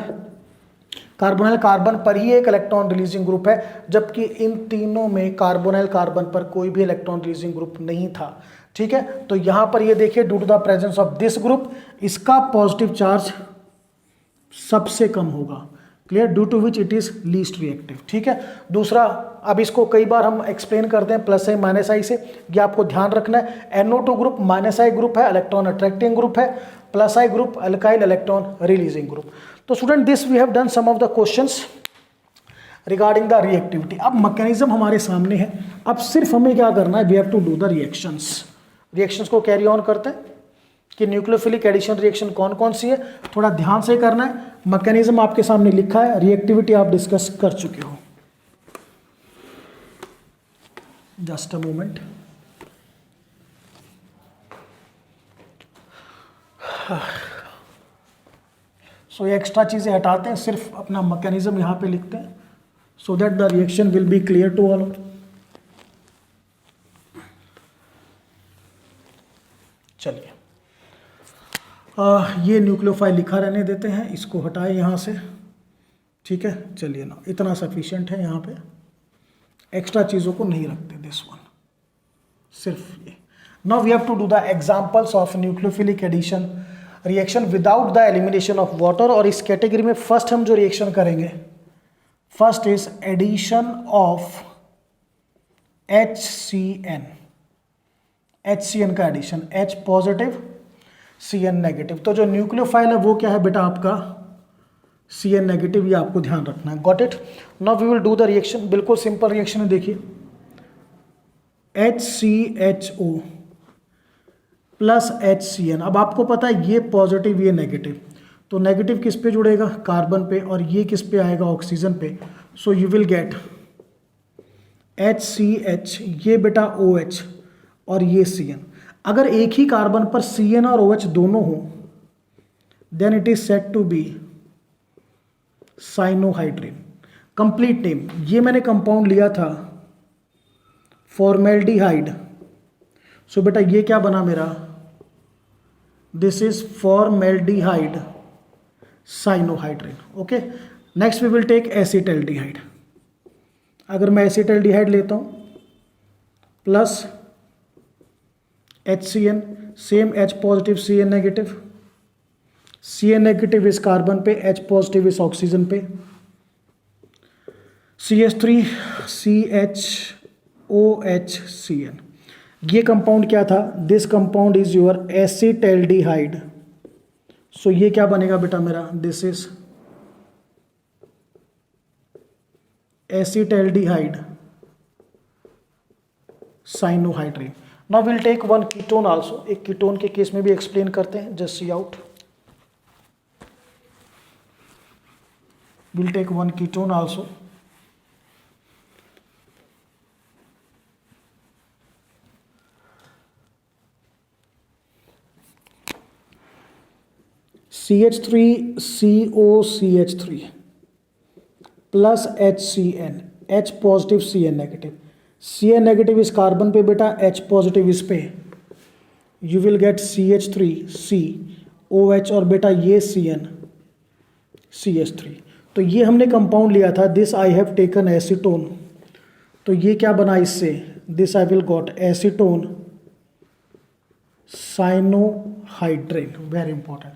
कार्बोनाइल कार्बन पर ही एक इलेक्ट्रॉन रिलीजिंग ग्रुप है, जबकि इन तीनों में कार्बोनाइल कार्बन पर कोई भी इलेक्ट्रॉन रिलीजिंग ग्रुप नहीं था। ठीक है, तो यहां पर ये देखिए, due to the presence of this group, इसका पॉजिटिव चार्ज सबसे कम होगा। Clear, due to which it is least reactive. ठीक है, दूसरा, अब इसको कई बार हम एक्सप्लेन करते हैं +I -I से, ये आपको ध्यान रखना है। NO2 ग्रुप -I ग्रुप है, इलेक्ट्रॉन अट्रैक्टिंग ग्रुप है, +I group alkyl electron releasing group. तो student, this we have done some of the questions regarding the reactivity. अब मैकेनिज्म हमारे सामने है, अब सिर्फ हमें क्या करना है, we have to do the reactions को कैरी ऑन करते हैं कि न्यूक्लियोफिलिक एडिशन रिएक्शन कौन कौन सी है, थोड़ा ध्यान से करना है। मैकेनिज्म आपके सामने लिखा है, रिएक्टिविटी आप डिस्कस कर चुके हो। Just a moment. सो ये एक्स्ट्रा चीजें हटाते हैं, सिर्फ अपना मैकेनिज्म यहां पे लिखते हैं, so that the reaction will be clear to all. चलिए, ये न्यूक्लियोफाइल लिखा रहने देते हैं, इसको हटाए यहाँ से। ठीक है, चलिए ना, इतना सफिशिएंट है, यहाँ पे एक्स्ट्रा चीज़ों को नहीं रखते, दिस वन सिर्फ ये। Now we have to do the examples of nucleophilic addition reaction without the elimination of water. और इस कैटेगरी में फर्स्ट हम जो रिएक्शन करेंगे, first is addition of HCN। HCN का addition, H positive CN negative. तो जो न्यूक्लियोफाइल है वो क्या है बेटा आपका, CN नेगेटिव, ये आपको ध्यान रखना है। Got it? Now we will do the reaction. बिल्कुल सिंपल रिएक्शन है, देखिए, HCHO प्लस HCN। अब आपको पता है ये पॉजिटिव ये नेगेटिव, तो नेगेटिव किस पे जुड़ेगा, कार्बन पे, और ये किस पे आएगा, ऑक्सीजन पे। So you will get HCH, ये बेटा OH और ये CN। अगर एक ही कार्बन पर CN और OH दोनों हो then it is said to be cyanohydrin. Complete name, ये मैंने कंपाउंड लिया था फॉर्मेल्डिहाइड। सो बेटा ये क्या बना मेरा, this is formaldehyde cyanohydrin. Okay, next we will take acetaldehyde. अगर मैं एसिटल्डिहाइड लेता हूं plus HCN, same H positive CN negative, CN negative इस कार्बन पे, H पॉजिटिव इस ऑक्सीजन पे, CH3 CHOH CN। ये कंपाउंड क्या था, this compound is your acetaldehyde. So ये क्या बनेगा बेटा मेरा, this is acetaldehyde cyanohydrin. Now will take one ketone also. एक कीटोन के केस में भी एक्सप्लेन करते हैं, just see out. Will take one ketone also. CH3COCH3 plus HCN, H positive CN negative, CN negative इस कार्बन पे बेटा, H positive इस पे, यू विल गेट CH3COH और बेटा ये CN CH3। तो ये हमने कंपाउंड लिया था, this I have taken acetone. तो ये क्या बना इससे, this I will got acetone cyanohydrin. Very important.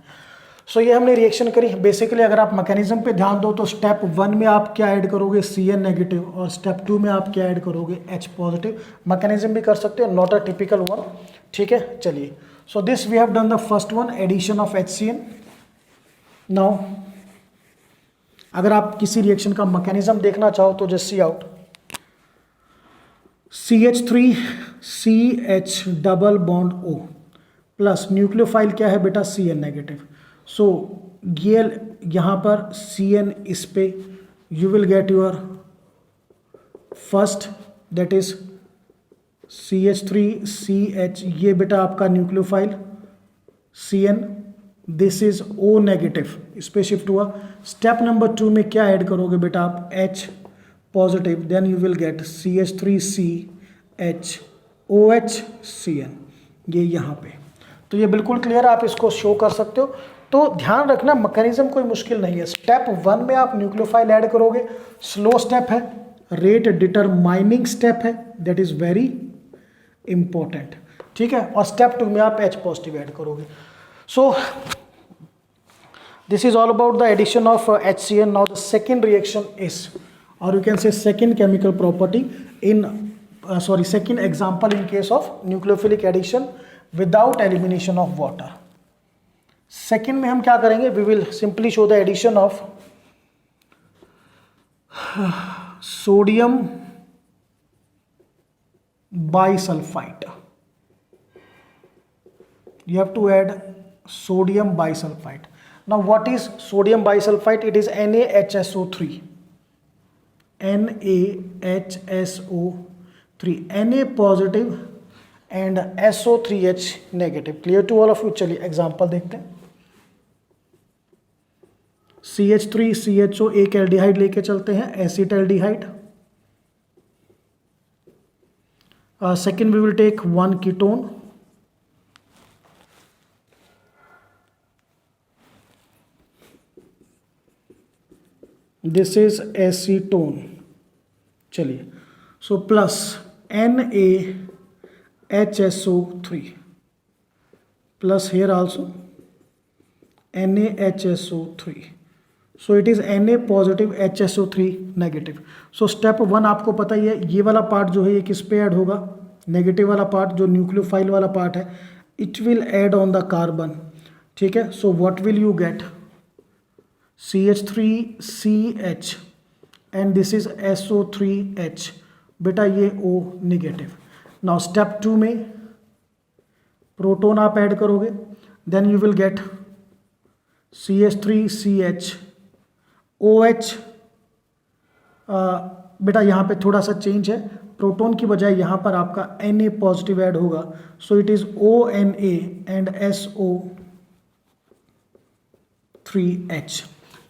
So ये हमने रिएक्शन करी। बेसिकली अगर आप मैकेनिज्म पे ध्यान दो तो स्टेप 1 में आप क्या ऐड करोगे, CN नेगेटिव, और स्टेप 2 में आप क्या ऐड करोगे, H पॉजिटिव। मैकेनिज्म भी कर सकते हो, नॉट अ टिपिकल वन। ठीक है, चलिए। So this we have done the first one, addition of HCN। Now अगर आप किसी रिएक्शन का मैकेनिज्म देखना चाहो तो just see out. CH3CH double bond O plus nucleophile क्या है बेटा, CN नेगेटिव। सो ये यहाँ पर CN इस पे, you will get your first that is CH3CH, ये बेटा आपका nucleophile CN, this is O negative, इस पे शिफ्ट हुआ। स्टेप नंबर 2 में क्या ऐड करोगे बेटा आप, H positive, then you will get CH3CHOH CN, ये यहाँ पे। तो ये बिल्कुल क्लियर, आप इसको शो कर सकते हो। तो ध्यान रखना मैकेनिज्म कोई मुश्किल नहीं है। स्टेप 1 में आप न्यूक्लियोफाइल ऐड करोगे, स्लो स्टेप है, रेट डिटरमाइनिंग स्टेप है, दैट इज वेरी इंपॉर्टेंट। ठीक है, और स्टेप 2 में आप H पॉजिटिव ऐड करोगे। So this is all about the addition of HCN। Now the second reaction is, और you can say second chemical property in second example in case of nucleophilic addition without elimination of water. Second में हम क्या करेंगे, we will simply show the addition of sodium bisulphite. You have to add sodium bisulfite. Now what is sodium bisulfite? It is NaHSO3. NaHSO3, Na positive and SO3H negative. Clear to all of you? चलिए example देखते हैं। CH3CHO एक aldehyde लेके चलते हैं, acetaldehyde. Second we will take one ketone, this is acetone. चलिए, so plus NaHSO3 plus here also NaHSO3, so it is Na positive HSO3 negative. So step 1 आपको पता ही है, ये वाला पार्ट जो है ये किस पे ऐड होगा, नेगेटिव वाला पार्ट जो न्यूक्लियोफाइल वाला पार्ट है, it will add on the carbon. ठीक है, सो what will you get, CH3CH and this is SO3H, बेटा ये O नेगेटिव। नाउ स्टेप 2 में प्रोटोन आप ऐड करोगे, then you will get CH3CH OH बेटा यहाँ पे थोड़ा सा चेंज है, प्रोटॉन की बजाय यहाँ पर आपका Na पॉजिटिव ऐड होगा, सो it is ONA and SO3H।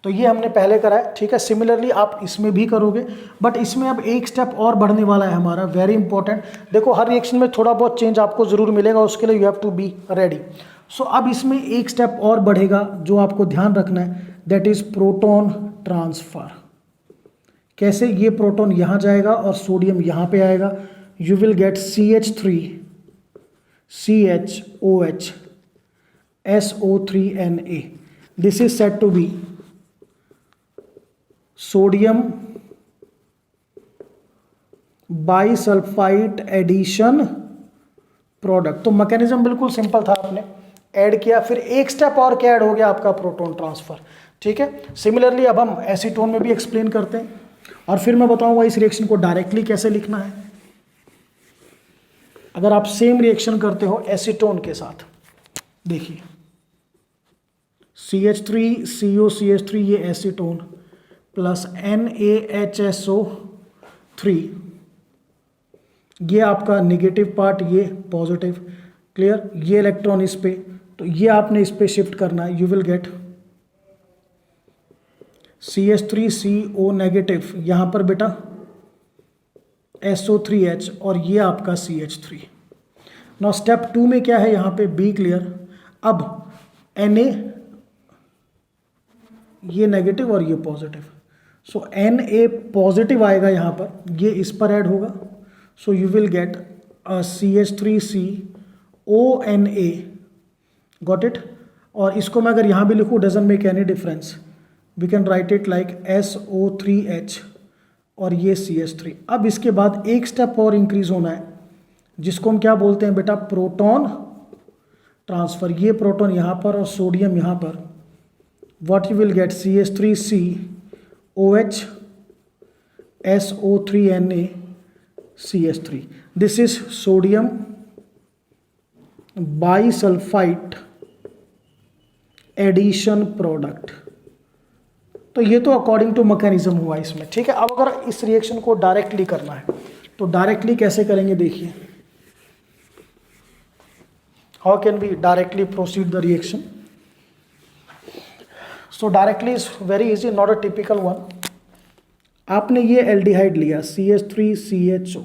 तो ये हमने पहले करा है, ठीक है। सिमिलरली आप इसमें भी करोगे, बट इसमें अब एक स्टेप और बढ़ने वाला है हमारा, वेरी इंपॉर्टेंट। देखो हर रिएक्शन में थोड़ा बहुत चेंज आपको जरूर मिलेगा, उसके लिए you have to be ready. So अब इसमें एक स्टेप और बढ़ेगा जो आपको ध्यान रखना है, दैट इज प्रोटॉन ट्रांसफर। कैसे? ये प्रोटॉन यहाँ जाएगा और सोडियम यहाँ पे आएगा, you will get CH3CHOH SO3Na। This is said to be sodium bisulphite addition product. तो मैकेनिज्म बिल्कुल सिंपल था, आपने ऐड किया, फिर एक स्टेप और क्या ऐड हो गया आपका, प्रोटॉन ट्रांसफर, ठीक है। सिमिलरली अब हम एसीटोन में भी एक्सप्लेन करते हैं, और फिर मैं बताऊंगा इस रिएक्शन को डायरेक्टली कैसे लिखना है। अगर आप सेम रिएक्शन करते हो एसीटोन के साथ, देखिए CH3COCH3 ये एसीटोन प्लस NaHSO3, ये आपका नेगेटिव पार्ट, ये पॉजिटिव, क्लियर। ये इलेक्ट्रॉन इस पे, तो ये आपने इस पे शिफ्ट करना है, you will gate CH3CO negative, यहाँ पर बेटा SO3H और ये आपका CH3। नाउ स्टेप 2 में क्या है, यहाँ पे बी क्लियर। अब Na ये नेगेटिव और ये पॉजिटिव, सो Na पॉजिटिव आएगा यहाँ पर, ये इस पर ऐड होगा, so you will get CH3CONA, got it. और इसको मैं अगर यहाँ भी लिखूँ, doesn't make any difference, we can write it like SO3H और ये CH3। अब इसके बाद एक स्टेप और इंक्रीज होना है, जिसको हम क्या बोलते हैं बेटा, प्रोटॉन ट्रांसफर। ये प्रोटॉन यहाँ पर और सोडियम यहाँ पर, what you will get CH3COH SO3Na CH3। this is sodium bisulfite addition product। तो ये तो अकॉर्डिंग टू मैकेनिज्म हुआ इसमें, ठीक है। अब अगर इस रिएक्शन को डायरेक्टली करना है तो डायरेक्टली कैसे करेंगे, देखिए how can be directly proceed the reaction. So directly is very easy, not a typical one. आपने ये एल्डिहाइड लिया CH3CHO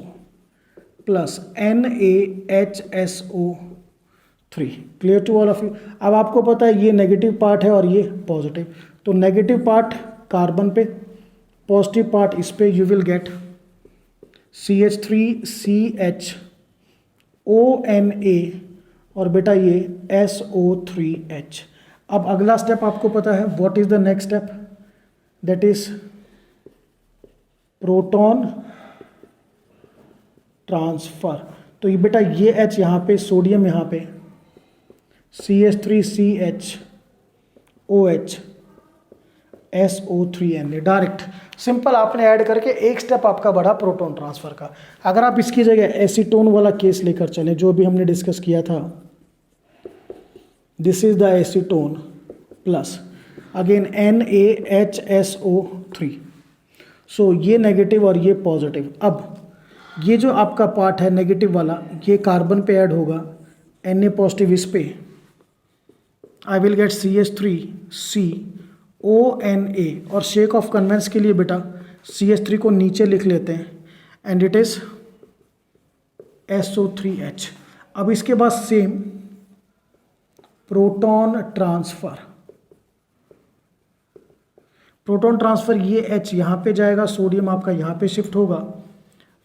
plus NaHSO3, clear to all of you. अब आपको पता है ये नेगेटिव पार्ट है और ये पॉजिटिव, तो नेगेटिव पार्ट कार्बन पे, पॉजिटिव पार्ट इस पे, यू विल गेट CH3CHONA और बेटा ये SO3H। अब अगला स्टेप आपको पता है, what is the next step, that is proton transfer. तो ये बेटा ये H यहाँ पे, सोडियम यहाँ पे, CH3CHOH SO3Na, डायरेक्ट सिंपल आपने ऐड करके एक स्टेप आपका बढ़ा प्रोटॉन ट्रांसफर का। अगर आप इसकी जगह एसीटोन वाला केस लेकर चलें, जो भी हमने डिस्कस किया था, this is the acetone plus again NaHSO3, सो ये नेगेटिव और ये पॉजिटिव। अब ये जो आपका पार्ट है नेगेटिव वाला, ये कार्बन पे ऐड होगा, Na पॉजिटिव इस पे, आई विल गेट CH3CONA, और शेक ऑफ कन्वेंस के लिए बेटा CH3 को नीचे लिख लेते हैं, एंड इट इज SO3H। अब इसके बाद same proton transfer, proton transfer, ये H यहाँ पे जाएगा, सोडियम आपका यहाँ पे शिफ्ट होगा,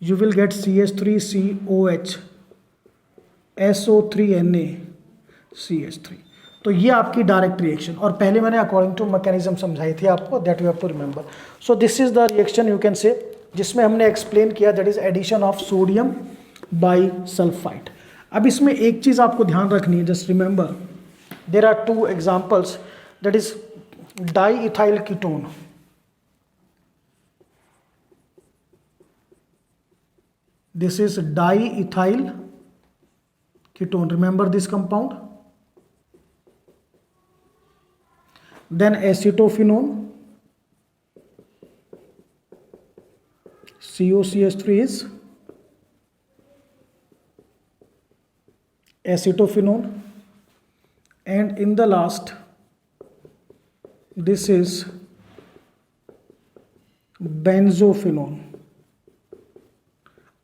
you will gate CH3COH SO3Na CH3। तो ये आपकी डायरेक्ट रिएक्शन, और पहले मैंने अकॉर्डिंग टू मैकेनिज्म समझाई थी आपको, that you have to remember. So this is the reaction you can say, जिसमें हमने एक्सप्लेन किया, that is addition of sodium bisulphide. अब इसमें एक चीज़ आपको ध्यान रखनी है, just remember there are two examples, that is diethyl ketone, this is diethyl ketone, remember this compound, then acetophenone, COCH3 is acetophenone, and in the last this is benzophenone.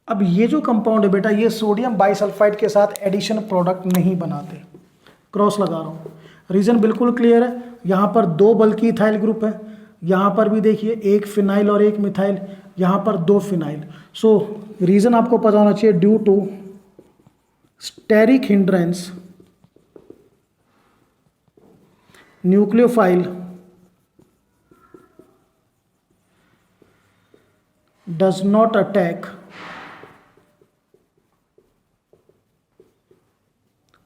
अब ये जो कंपाउंड है बेटा, ये सोडियम बाइसल्फाइड के साथ addition product नहीं बनाते। क्रॉस लगा रहा हूँ, रीजन बिल्कुल क्लियर है। यहाँ पर दो बल्कि इथाइल ग्रुप है, यहाँ पर भी देखिए एक फिनाइल और एक मिथाइल, यहाँ पर दो फिनाइल। सो रीजन आपको पता होना चाहिए, due to steric hindrance nucleophile does not attack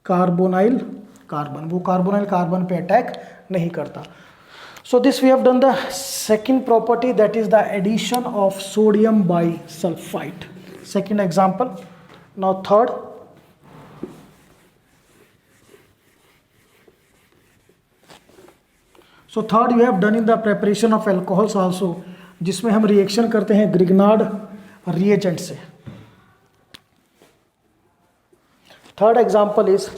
carbonyl carbon, वो कार्बोनाइल कार्बन पे अटैक नहीं करता। So this we have done the second property, that is the addition of sodium bisulphite. Second example. Now third, so third you have done in the preparation of alcohols also, जिसमें हम reaction करते हैं Grignard reagent से। Third example is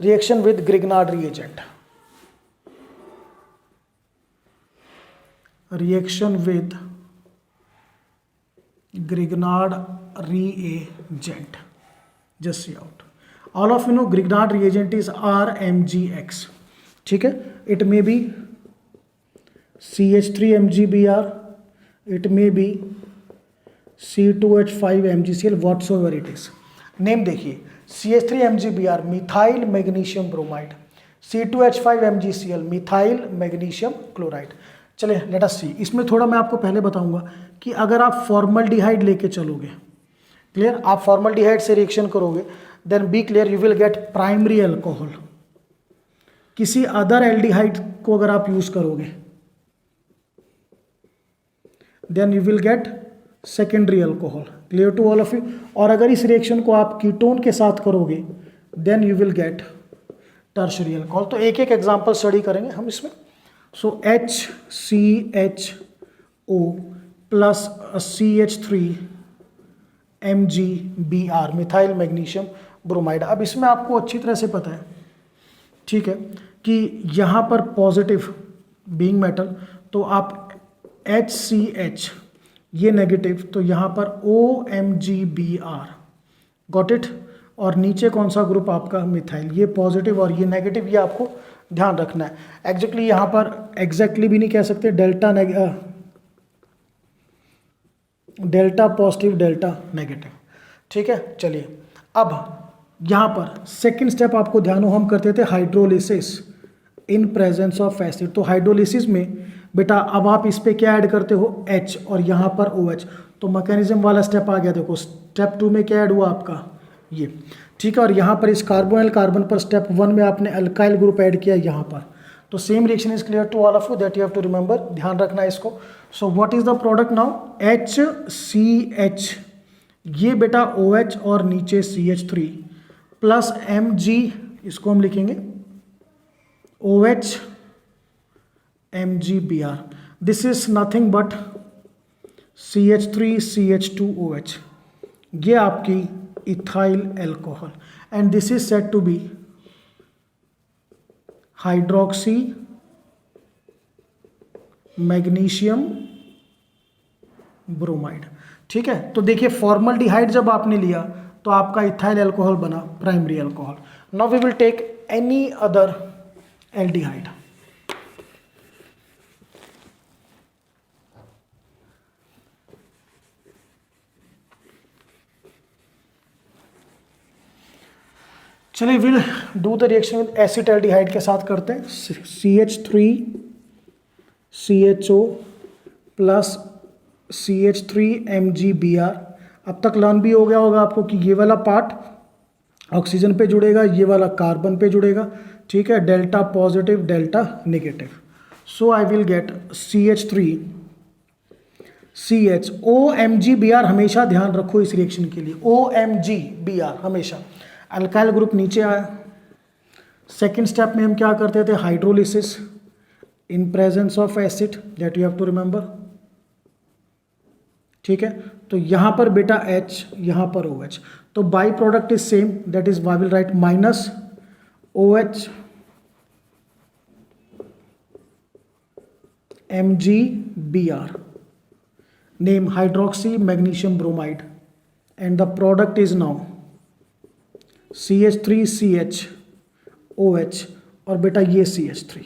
reaction with Grignard reagent. Reaction with Grignard reagent, just see out, all of you know Grignard reagent is RMgX, ठीक है। it may be CH3MgBr, it may be C2H5MgCl, whatsoever it is। Name देखिए, CH3MgBr methyl magnesium bromide, C2H5MgCl methyl magnesium chloride. चलिए let us सी। इसमें थोड़ा मैं आपको पहले बताऊंगा कि अगर आप फॉर्मल्डिहाइड लेके चलोगे, क्लियर, आप फॉर्मल्डिहाइड से रिएक्शन करोगे, then be clear you will get primary alcohol. किसी अदर एल्डिहाइड को अगर आप यूज करोगे then you will get secondary alcohol, clear to all of you. और अगर इस रिएक्शन को आप कीटोन के साथ करोगे then you will get tertiary alcohol. तो एक एक एग्जांपल स्टडी करेंगे हम इसमें। So HCHO plus CH3MgBr methyl magnesium bromide. अब इसमें आपको अच्छी तरह से पता है, ठीक है, कि यहाँ पर पॉजिटिव बीइंग मेटल, तो आप HCH ये नेगेटिव, तो यहाँ पर OMgBr, गॉट इट। और नीचे कौन सा ग्रुप आपका, मिथाइल, ये पॉजिटिव और ये नेगेटिव, ये आपको ध्यान रखना है। एग्जैक्टली यहाँ पर एग्जैक्टली भी नहीं कह सकते, डेल्टा पॉजिटिव डेल्टा नेगेटिव, ठीक है। चलिए अब यहाँ पर सेकंड स्टेप आपको ध्यान हो, हम करते थे hydrolysis in presence of acid. तो हाइड्रोलिसिस में बेटा अब आप इस पे क्या ऐड करते हो, H, और यहाँ पर OH। तो मैकेनिज्म वाला स्टेप आ गया। देखो स्टेप 2 में क्या ऐड हुआ आपका, ये, ठीक है। और यहाँ पर इस कार्बोनाइल कार्बन पर स्टेप 1 में आपने अल्काइल ग्रुप ऐड किया यहाँ पर। तो same reaction is clear to all of you, that you have to remember, ध्यान रखना है इसको। So what is the product now, HCH, ये बेटा OH और नीचे CH3 प्लस Mg, इसको हम लिखेंगे OH MgBr। This is nothing but CH3CH2OH, ये आपकी ethyl alcohol, and this is said to be hydroxy magnesium bromide, ठीक है। तो देखिए फॉर्मल्डिहाइड जब आपने लिया तो आपका इथाइल एल्कोहल बना primary alcohol. Now we will take any other aldehyde. चलिए will do the reaction with acetaldehyde के साथ करते हैं। CH3CHO plus CH3MgBr। अब तक लर्न भी हो गया होगा आपको कि ये वाला पार्ट ऑक्सीजन पे जुड़ेगा, ये वाला कार्बन पे जुड़ेगा, ठीक है, delta positive delta negative. So I will get CH3CH OMgBr। हमेशा ध्यान रखो इस रिएक्शन के लिए, OMgBr हमेशा। अल्काइल ग्रुप नीचे आया। सेकेंड स्टेप में हम क्या करते थे, hydrolysis in presence of acid, that you have to remember. ठीक है, तो यहाँ पर बेटा H, यहाँ पर OH, तो by product is same, that is why will write minus OH MgBr, name hydroxy magnesium bromide, and the product is now CH3CHOH और बेटा ये CH3।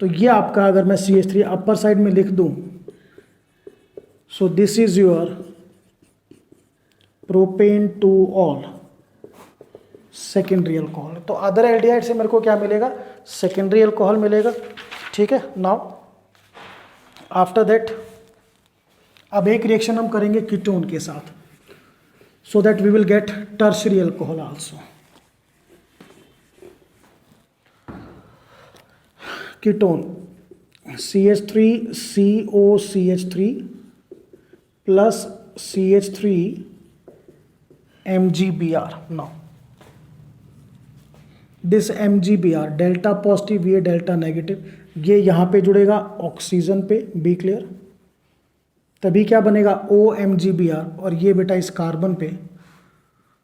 तो ये आपका, अगर मैं CH3 अपर साइड में लिख दूं, सो this is your propane two all secondary alcohol. तो अदर एल्डिहाइड से मेरे को क्या मिलेगा, सेकेंडरी अल्कोहल मिलेगा। ठीक है, नाउ आफ्टर दैट अब एक रिएक्शन हम करेंगे कीटोन के साथ, so that we will get tertiary alcohol also. Ketone CH3COCH3 plus CH3 MgBr। Now this MgBr delta positive, ये डेल्टा नेगेटिव, ये यहाँ पे जुड़ेगा ऑक्सीजन पे, बी क्लियर, तभी क्या बनेगा OMgBr, और ये बेटा इस कार्बन पे,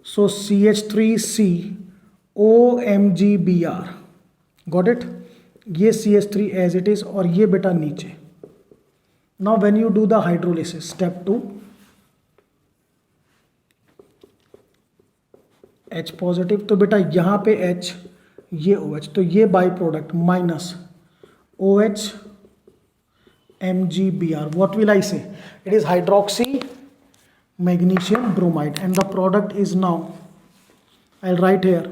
सो CH3COMgBr, गॉट इट, ये CH3 एज इट इज, और ये बेटा नीचे। Now when you do the hydrolysis step 2, H positive, तो बेटा यहाँ पे H, ये OH, तो ये by product minus OH MgBr, what will I say, it is hydroxy magnesium bromide, and the product is now, I'll write here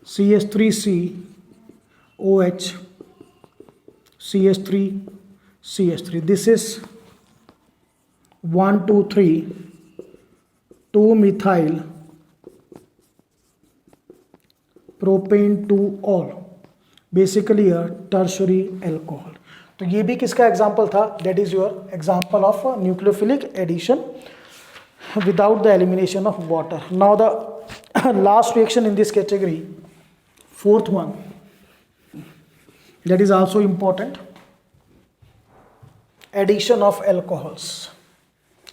CH3COH CH3, this is 1 2 3 2-methyl propane to all, basically a tertiary alcohol। तो ये भी किसका example था, that is your example of nucleophilic addition without the elimination of water. Now the last reaction in this category, fourth one, that is also important, addition of alcohols.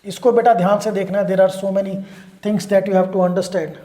इसको बेटा ध्यान से देखना है, there are so many things that you have to understand.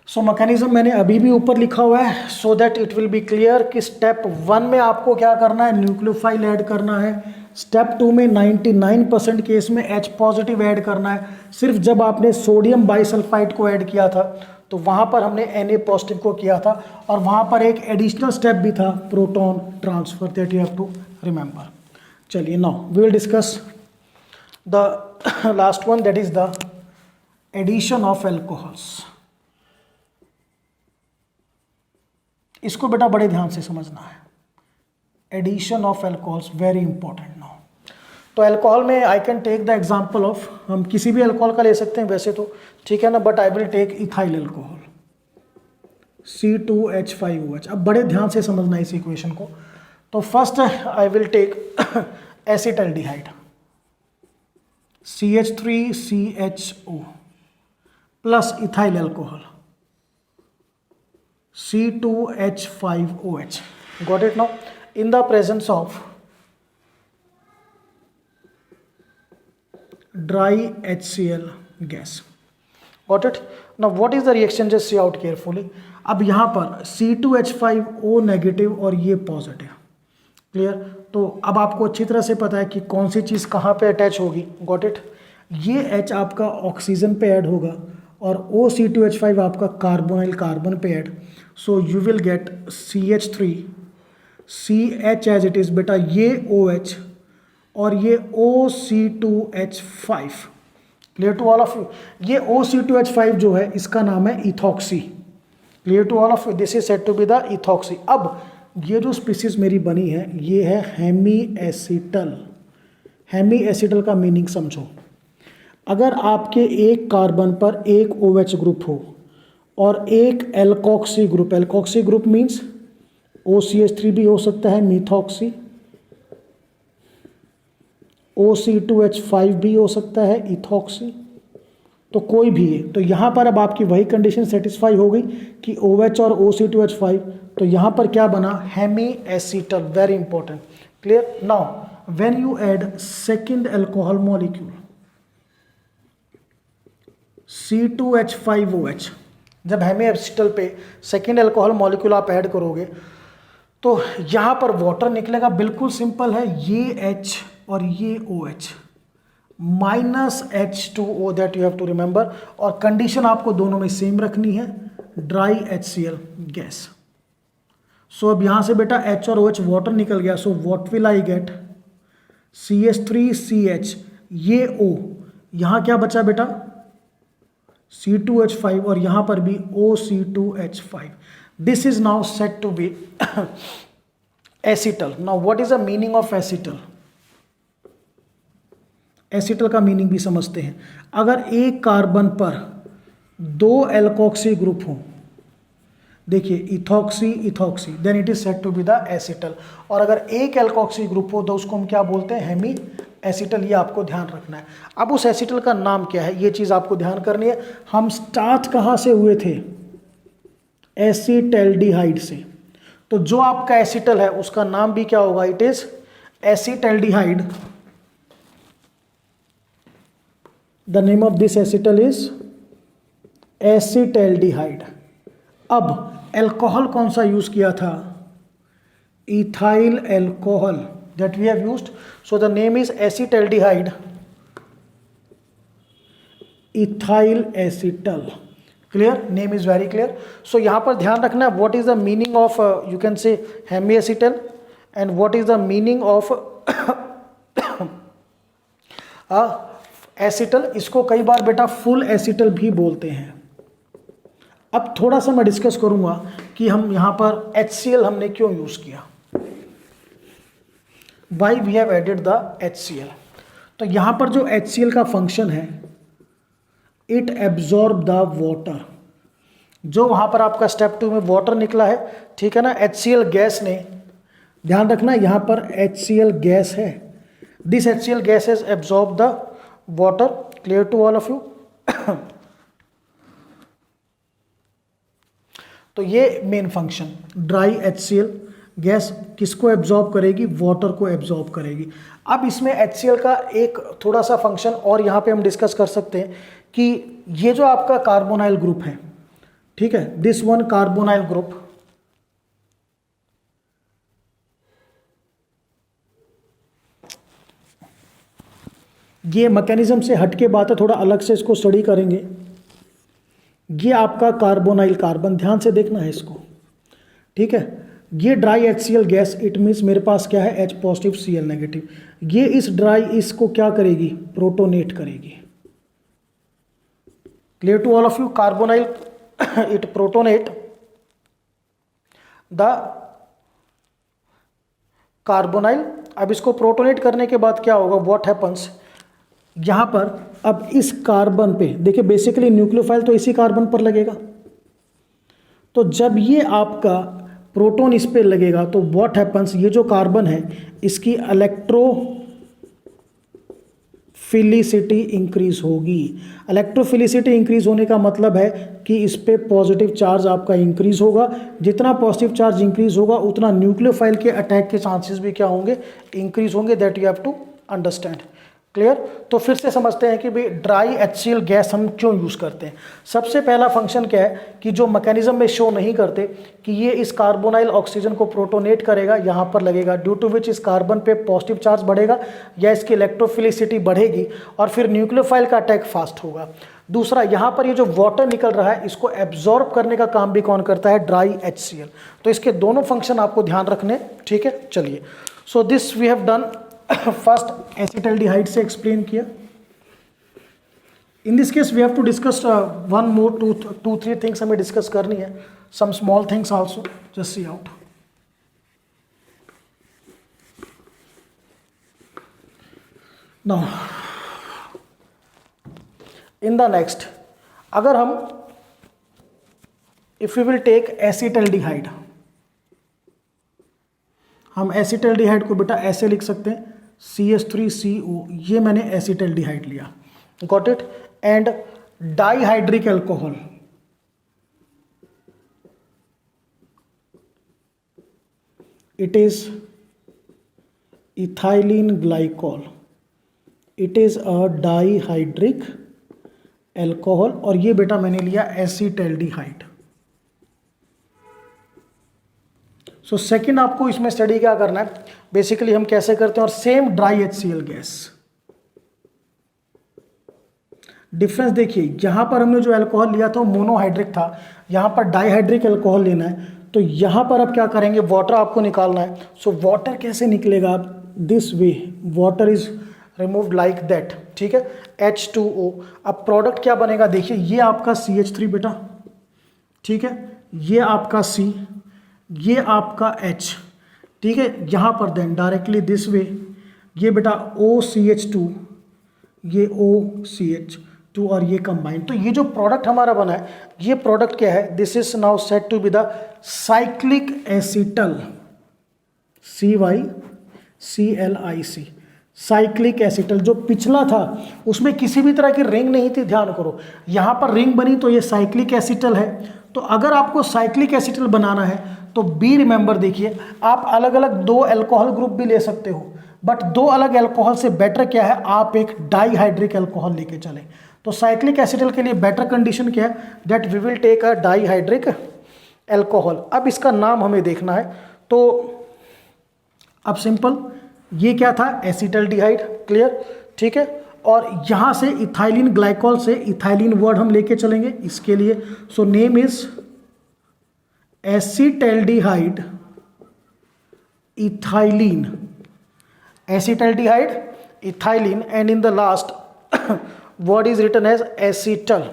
So mechanism मैंने अभी भी ऊपर लिखा हुआ है, so that it will be clear कि स्टेप 1 में आपको क्या करना है, न्यूक्लियोफाइल ऐड करना है। स्टेप 2 में 99% केस में H पॉजिटिव ऐड करना है। सिर्फ जब आपने सोडियम बाइसल्फाइड को ऐड किया था तो वहाँ पर हमने Na पॉजिटिव को किया था, और वहाँ पर एक एडिशनल स्टेप भी था, proton transfer, that you have to remember. चलिए now we will discuss the last one, that is the addition of alcohols. इसको बेटा बड़े ध्यान से समझना है, addition of alcohols very important. Now तो अल्कोहल में I can take the example of, हम किसी भी अल्कोहल का ले सकते हैं वैसे तो, ठीक है ना, but I will take ethyl alcohol C2H5OH। अब बड़े ध्यान से समझना है इस इक्वेशन को। तो first I will take acetaldehyde CH3CHO plus ethyl alcohol C2H5OH, got it? Now in the presence of dry HCl gas, got it? Now what is the reaction, just see out carefully। अब यहाँ पर C2H5O negative और ये positive, clear. तो अब आपको अच्छी तरह से पता है कि कौन सी चीज़ कहाँ पे अटैच होगी, गॉट इट। ये H आपका ऑक्सीजन पे ऐड होगा और OC2H5 आपका कार्बोनाइल कार्बन पे add, so you will get CH3CH as it is, बेटा ये OH और ये OC2H5, clear to all of you. ये OC2H5 जो है इसका नाम है ethoxy, clear to all of you, this is said to be the ethoxy. अब ये जो स्पीसीज मेरी बनी है ये है हेमी एसिटल। हेमी एसिटल का मीनिंग समझो, अगर आपके एक कार्बन पर एक OH ग्रुप हो और एक alkoxy group, alkoxy group means OCH3 भी हो सकता है, मीथॉक्सी, OC2H5 भी हो सकता है, इथॉक्सी, तो कोई भी है, तो यहाँ पर अब आपकी वही कंडीशन सेटिस्फाई हो गई कि OH और OC2H5, तो यहाँ पर क्या बना, hemiacetal, very important, clear. Now when you add second alcohol molecule C2H5OH, जब हेमी एसीटल पे सेकंड अल्कोहल मॉलिक्यूल आप ऐड करोगे तो यहाँ पर वाटर निकलेगा, बिल्कुल सिंपल है, ये H और ये OH minus H2O, that you have to remember, और कंडीशन आपको दोनों में सेम रखनी है, ड्राई HCl गैस। सो अब यहां से बेटा H और OH वाटर निकल गया, सो what will I get, CH3CH, ये O, यहां क्या बचा बेटा, C2H5, और यहां पर भी OC2H5। This is now set to be acetal. Now what is the meaning of acetal, acetal का मीनिंग भी समझते हैं। अगर एक कार्बन पर 2 एल्कोक्सी ग्रुप हो, देखिए ethoxy ethoxy, then it is said to be the acetal. और अगर एक एल्कोक्सी ग्रुप हो तो उसको हम क्या बोलते हैं, हेमी एसीटल। ये आपको ध्यान रखना है। अब उस एसीटल का नाम क्या है, ये चीज़ आपको ध्यान करनी है। हम स्टार्ट कहाँ से हुए थे, एसीटैल्डिहाइड से, तो जो आपका एसीटल है उसका नाम भी क्या होगा, it is acetaldehyde. The name of this acetal is acetaldehyde। अब अल्कोहल कौन सा यूज किया था, ethyl alcohol, that we have used, so the name is acetaldehyde ethyl acetal, clear, name is very clear। so यहाँ पर ध्यान रखना है what is the meaning of you can say hemiacetal and what is the meaning of acetal. इसको कई बार बेटा full acetal भी बोलते हैं। अब थोड़ा सा मैं डिस्कस करूंगा कि हम यहां पर HCl हमने क्यों यूज किया, why we have added the HCl। तो यहां पर जो HCl का फंक्शन है, इट एब्जॉर्ब द वाटर। जो वहां पर आपका स्टेप 2 में वाटर निकला है, ठीक है ना, HCl गैस ने, ध्यान रखना यहां पर HCl गैस है, this HCl gas has absorb the water, clear to all of you. तो ये main function, dry HCl gas किसको एब्जॉर्ब करेगी, वाटर को एब्जॉर्ब करेगी। अब इसमें HCl का एक थोड़ा सा फंक्शन और यहाँ पे हम डिस्कस कर सकते हैं कि ये जो आपका कार्बोनाइल ग्रुप है, ठीक है, दिस वन कार्बोनाइल ग्रुप, ये मैकेनिज्म से हटके बात है, थोड़ा अलग से इसको स्टडी करेंगे। ये आपका कार्बोनाइल कार्बन, ध्यान से देखना है इसको, ठीक है, ये dry HCl gas, it means मेरे पास क्या है, H पॉजिटिव Cl नेगेटिव। ये इस ड्राई इसको क्या करेगी, प्रोटोनेट करेगी, clear to all of you. Carbonyl it protonate the carbonyl. अब इसको प्रोटोनेट करने के बाद क्या होगा, व्हाट हैपन्स, यहां पर अब इस कार्बन पे देखिए, बेसिकली न्यूक्लियोफाइल तो इसी कार्बन पर लगेगा, तो जब ये आपका प्रोटॉन इस पे लगेगा तो व्हाट हैपन्स, ये जो कार्बन है इसकी इलेक्ट्रोफिलिसिटी इंक्रीज होगी। इलेक्ट्रोफिलिसिटी इंक्रीज होने का मतलब है कि इस पे पॉजिटिव चार्ज आपका इंक्रीज होगा। जितना पॉजिटिव चार्ज इंक्रीज होगा उतना न्यूक्लियोफाइल के अटैक के चांसेस भी क्या होंगे, इंक्रीज होंगे। That you have to understand, clear. तो फिर से समझते हैं कि भाई ड्राई HCl गैस हम क्यों यूज़ करते हैं। सबसे पहला फंक्शन क्या है कि जो मैकेनिज्म में शो नहीं करते कि ये इस कार्बोनाइल ऑक्सीजन को प्रोटोनेट करेगा, यहाँ पर लगेगा, ड्यू टू विच इस कार्बन पे पॉजिटिव चार्ज बढ़ेगा या इसकी इलेक्ट्रोफिलिसिटी बढ़ेगी और फिर न्यूक्लियोफाइल का अटैक फास्ट होगा। दूसरा, यहाँ पर ये जो वाटर निकल रहा है इसको एब्जॉर्ब करने का काम भी कौन करता है, ड्राई HCl। तो इसके दोनों फंक्शन आपको ध्यान रखने, ठीक है। चलिए, so this we have done. First acetaldehyde से एक्सप्लेन किया। In this case we have to discuss one more, two three things हमें डिस्कस करनी है, some small things also, just see out. Now in the next, अगर हम if you will take acetaldehyde, हम acetaldehyde को बेटा ऐसे लिख सकते हैं, CH3CO, ये मैंने एसिटल्डिहाइड लिया, got it. And dihydric alcohol, it is ethylene glycol, it is a dihydric alcohol, और ये बेटा मैंने लिया एसिटल्डिहाइड। सो सेकंड आपको इसमें स्टडी क्या करना है, बेसिकली हम कैसे करते हैं, और same dry HCl gas. Difference देखिए, यहां पर हमने जो अल्कोहल लिया था वो मोनोहाइड्रिक था, यहां पर डाइहाइड्रिक अल्कोहल लेना है, तो यहां पर अब क्या करेंगे, वाटर आपको निकालना है। सो वाटर कैसे निकलेगा, this way, water is removed like that, ठीक है, H2O। अब प्रोडक्ट क्या बनेगा, देखिए ये आपका CH3 बेटा, ठीक है, ये आपका C, ये आपका H, ठीक है, यहां पर देन डायरेक्टली दिस वे, ये बेटा OCH2, ये OCH2 और ये कंबाइन। तो ये जो प्रोडक्ट हमारा बना है, ये प्रोडक्ट क्या है, this is now set to be the cyclic acetal, CYCLIC, cyclic acetal. जो पिछला था उसमें किसी भी तरह की रिंग नहीं थी, ध्यान करो, यहां पर रिंग बनी तो ये साइक्लिक एसिटल है। तो अगर आपको साइक्लिक एसिटल बनाना है तो बी रिमेंबर, देखिए आप अलग अलग दो अल्कोहल ग्रुप भी ले सकते हो, बट दो अलग अल्कोहल से बेटर क्या है, आप एक डाइहाइड्रिक अल्कोहल लेके चले। तो साइक्लिक एसिटल के लिए बेटर कंडीशन क्या है, that we will take a dihydric alcohol. अब इसका नाम हमें देखना है, तो अब सिंपल, ये क्या था, एसिटल्डिहाइड, क्लियर, ठीक है, और यहां से इथाइलिन ग्लाइकॉल से इथाइलिन वर्ड हम लेके चलेंगे इसके लिए। So name is acetaldehyde ethylene, acetaldehyde ethylene, and in the last word is written as acetal.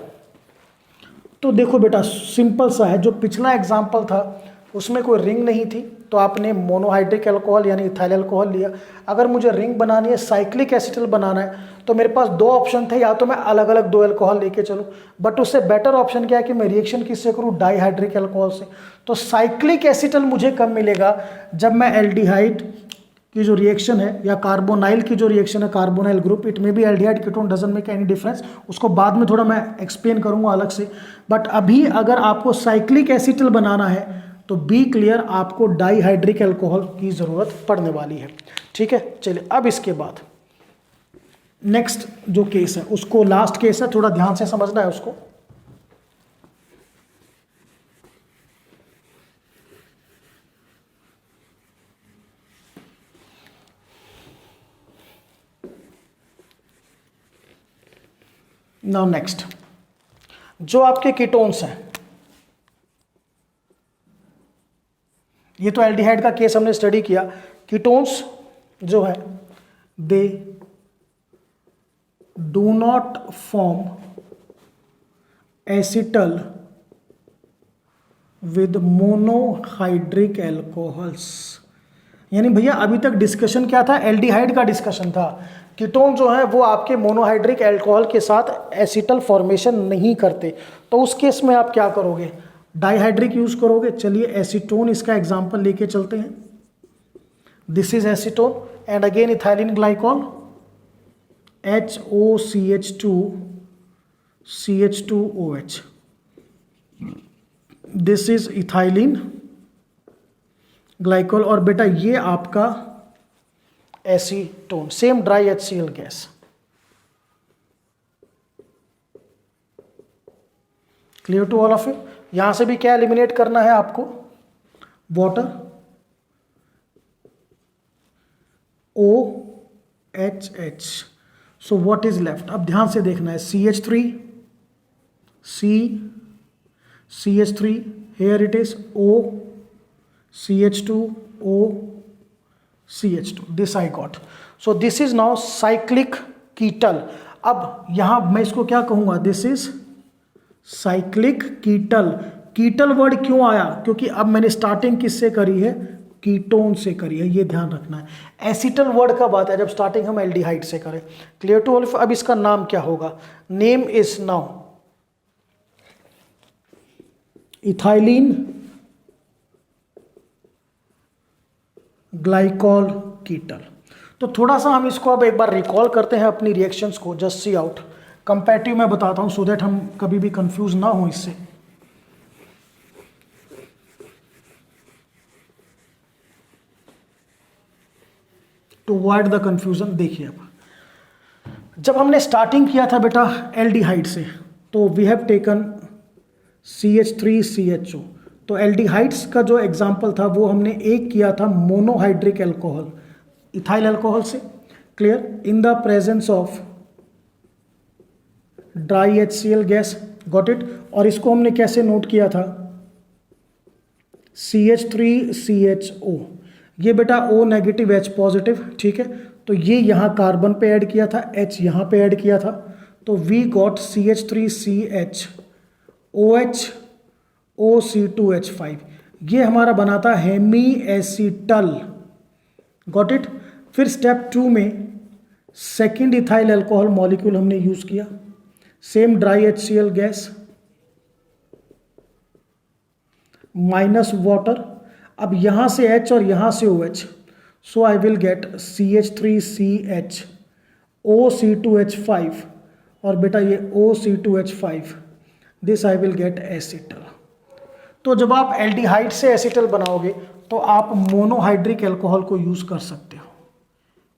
तो देखो बेटा सिंपल सा है, जो पिछला एग्जाम्पल था उसमें कोई रिंग नहीं थी, तो आपने मोनोहाइड्रिक अल्कोहल यानी इथाइल अल्कोहल लिया। अगर मुझे रिंग बनानी है, साइक्लिक एसिटल बनाना है, तो मेरे पास दो ऑप्शन थे, या तो मैं अलग अलग दो अल्कोहल लेके चलूं, बट उससे बेटर ऑप्शन क्या है कि मैं रिएक्शन किससे करूं, डाइहाइड्रिक अल्कोहल से। तो साइक्लिक एसिटल मुझे कब मिलेगा, जब मैं एल्डिहाइड की जो रिएक्शन है या कार्बोनाइल की जो रिएक्शन है, कार्बोनाइल ग्रुप, इट में भी aldehyde ketone doesn't make any difference, उसको बाद में थोड़ा मैं एक्सप्लेन करूंगा अलग से। बट अभी अगर आपको साइक्लिक एसिटल बनाना है तो बी क्लियर, आपको डाइहाइड्रिक अल्कोहल की जरूरत पड़ने वाली है, ठीक है। चलिए अब इसके बाद नेक्स्ट जो केस है, उसको लास्ट केस है, थोड़ा ध्यान से समझना है उसको। नाउ नेक्स्ट, जो आपके कीटोन्स हैं, ये तो एल्डिहाइड का केस हमने स्टडी किया। कीटोन्स जो है, they do not form acetal with monohydric alcohols. यानी भैया अभी तक डिस्कशन क्या था, एल्डिहाइड का डिस्कशन था। कीटोन जो है वो आपके मोनोहाइड्रिक अल्कोहल के साथ एसिटल फॉर्मेशन नहीं करते, तो उस केस में आप क्या करोगे, डाइहाइड्रिक यूज करोगे। चलिए एसीटोन इसका एग्जांपल लेके चलते हैं। This is acetone and again ethylene glycol, HOCH2 CH2OH, this is ethylene glycol, और बेटा ये आपका acetone, same dry HCl gas. Clear to all of you. यहां से भी क्या एलिमिनेट करना है आपको, water, OHH। So what is left, अब ध्यान से देखना है, CH3 CH3, here it is O CH2 O CH2, this I got. So this is now cyclic ketal। अब यहां मैं इसको क्या कहूंगा, दिस इज साइक्लिक कीटल। कीटल वर्ड क्यों आया, क्योंकि अब मैंने स्टार्टिंग किससे करी है, कीटोन से करी है, ये ध्यान रखना है। एसिटल वर्ड कब आता है, जब स्टार्टिंग हम एल्डिहाइड से करें। Clear to all. अब इसका नाम क्या होगा, name is now ethylene glycol ketal. तो थोड़ा सा हम इसको अब एक बार रिकॉल करते हैं अपनी रिएक्शंस को, जस्ट सी आउट। कंपैरेटिव मैं बताता हूँ सो दैट हम कभी भी कंफ्यूज ना हो इससे। टू अवॉइड द कंफ्यूजन, देखिए अब जब हमने स्टार्टिंग किया था बेटा एल्डिहाइड से, तो वी हैव टेकन CH3CHO। तो एल्डिहाइड्स का जो एग्जाम्पल था वो हमने एक किया था मोनोहाइड्रिक एल्कोहल, इथाइल अल्कोहल से। Clear? In the presence of dry HCl gas, got it. और इसको हमने कैसे नोट किया था? CH3CHO, ये बेटा O नेगेटिव H पॉजिटिव, ठीक है। तो ये यहाँ कार्बन पे ऐड किया था, H यहाँ पे ऐड किया था, तो we got CH3CH OH OC2H5, ये हमारा बना था हेमी एसीटल, गॉट इट। फिर स्टेप 2 में सेकेंड इथाइल अल्कोहल मॉलिक्यूल हमने यूज किया, same dry HCl gas minus water. अब यहां से H और यहां से OH, so I will get CH3CH OC2H5, और बेटा ये OC2H5, this I will get acetal. तो जब आप एल्डिहाइड से एसिटल बनाओगे तो आप मोनोहाइड्रिक एल्कोहल को यूज कर सकते हो।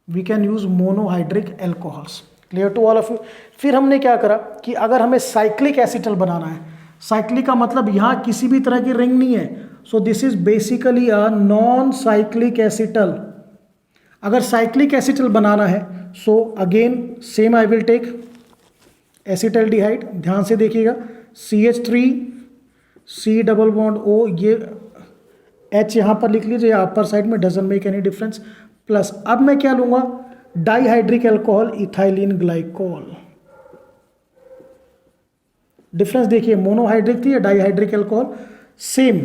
We can use monohydric alcohols. Clear to all of you? फिर हमने क्या करा कि अगर हमें साइक्लिक एसिटल बनाना है, साइक्लिक का मतलब यहाँ किसी भी तरह की रिंग नहीं है, so this is basically a non cyclic acetal. अगर साइक्लिक एसिटल बनाना है so again same I will take acetaldehyde, ध्यान से देखिएगा, CH3 C double bond O, ये H यहाँ पर लिख लीजिए, अपर साइड में, doesn't make any difference, plus अब मैं क्या लूंगा? Dihydric alcohol ethylene glycol. Difference देखिए, मोनोहाइड्रिक थी या dihydric alcohol, same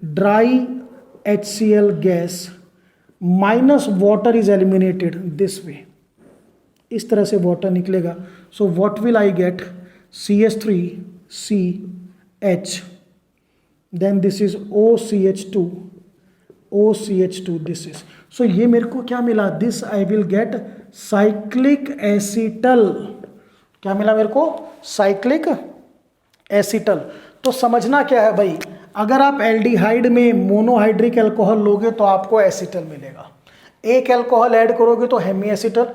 dry HCl gas minus water is eliminated this way, इस तरह से वाटर निकलेगा। So what will I get? CH3CH, then this is OCH2 this is, so ये मेरे को क्या मिला? This I will get cyclic acetal. क्या मिला मेरे को? Cyclic acetal. तो समझना क्या है भाई, अगर आप एल्डिहाइड में मोनोहाइड्रिक एल्कोहल लोगे तो आपको एसिटल मिलेगा, एक एल्कोहल ऐड करोगे तो हेमी एसिटल,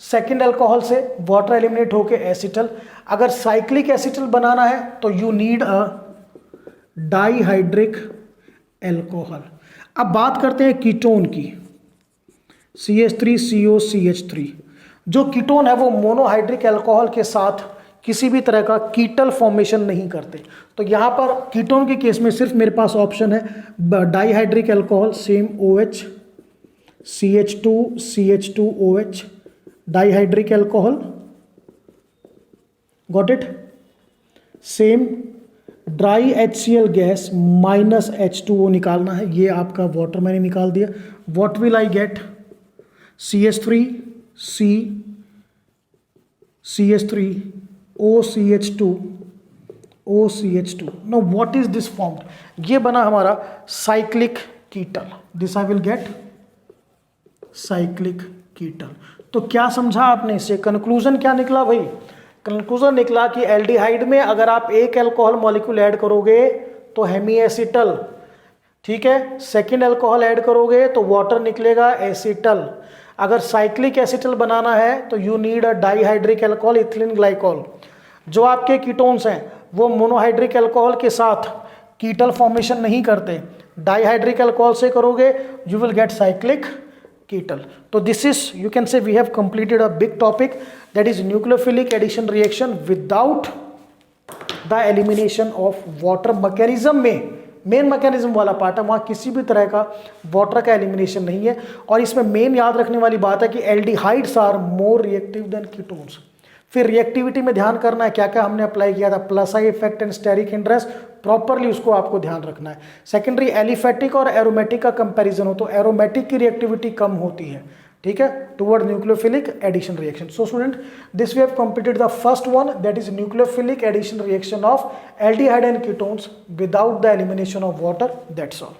सेकेंड अल्कोहल से वाटर एलिमिनेट होके एसिटल। अगर साइक्लिक एसिटल बनाना है तो you need a dihydric alcohol. अब बात करते हैं कीटोन की, CH3COCH3। जो कीटोन है वो मोनोहाइड्रिक एल्कोहल के साथ किसी भी तरह का कीटल फॉर्मेशन नहीं करते। तो यहाँ पर कीटोन के केस में सिर्फ मेरे पास ऑप्शन है dihydric alcohol, same OH CH2CH2OH, dihydric alcohol, got it. Same dry HCl gas minus H2O निकालना है, ये आपका वाटर मैंने निकाल दिया। What will I get? CH3C CH3 OCH2 OCH2। Now what is this formed? ये बना हमारा cyclic ketal, this I will get cyclic ketal. तो क्या समझा आपने इससे? कंक्लूजन क्या निकला भाई? कंक्लूजन निकला कि एल्डिहाइड में अगर आप एक अल्कोहल मॉलिक्यूल ऐड करोगे तो हेमी एसिटल, ठीक है। सेकेंड अल्कोहल ऐड करोगे तो वाटर निकलेगा एसिटल। अगर साइक्लिक एसिटल बनाना है तो you need a dihydric alcohol ethylene glycol. जो आपके कीटोन्स हैं वो मोनोहाइड्रिक एल्कोहल के साथ कीटल फॉर्मेशन नहीं करते, डाइहाइड्रिक एल्कोहल से करोगे you will get cyclic ketal. तो this is, you can say we have completed a big topic, that is nucleophilic addition reaction without the elimination of water. Mechanism में main mechanism वाला part है, वहाँ किसी भी तरह का वाटर का एलिमिनेशन नहीं है। और इसमें मेन याद रखने वाली बात है कि aldehydes are more reactive than ketones. फिर रिएक्टिविटी में ध्यान करना है, क्या क्या हमने अप्लाई किया था, plus I effect and steric hindrance, properly उसको आपको ध्यान रखना है। सेकेंडरी एलिफेटिक और एरोमेटिक का कंपैरिजन हो तो एरोमेटिक की रिएक्टिविटी कम होती है, ठीक है, toward nucleophilic addition reaction. So student, this we have completed the first one, that is nucleophilic addition reaction of aldehyde and ketones without the elimination of water, that's all.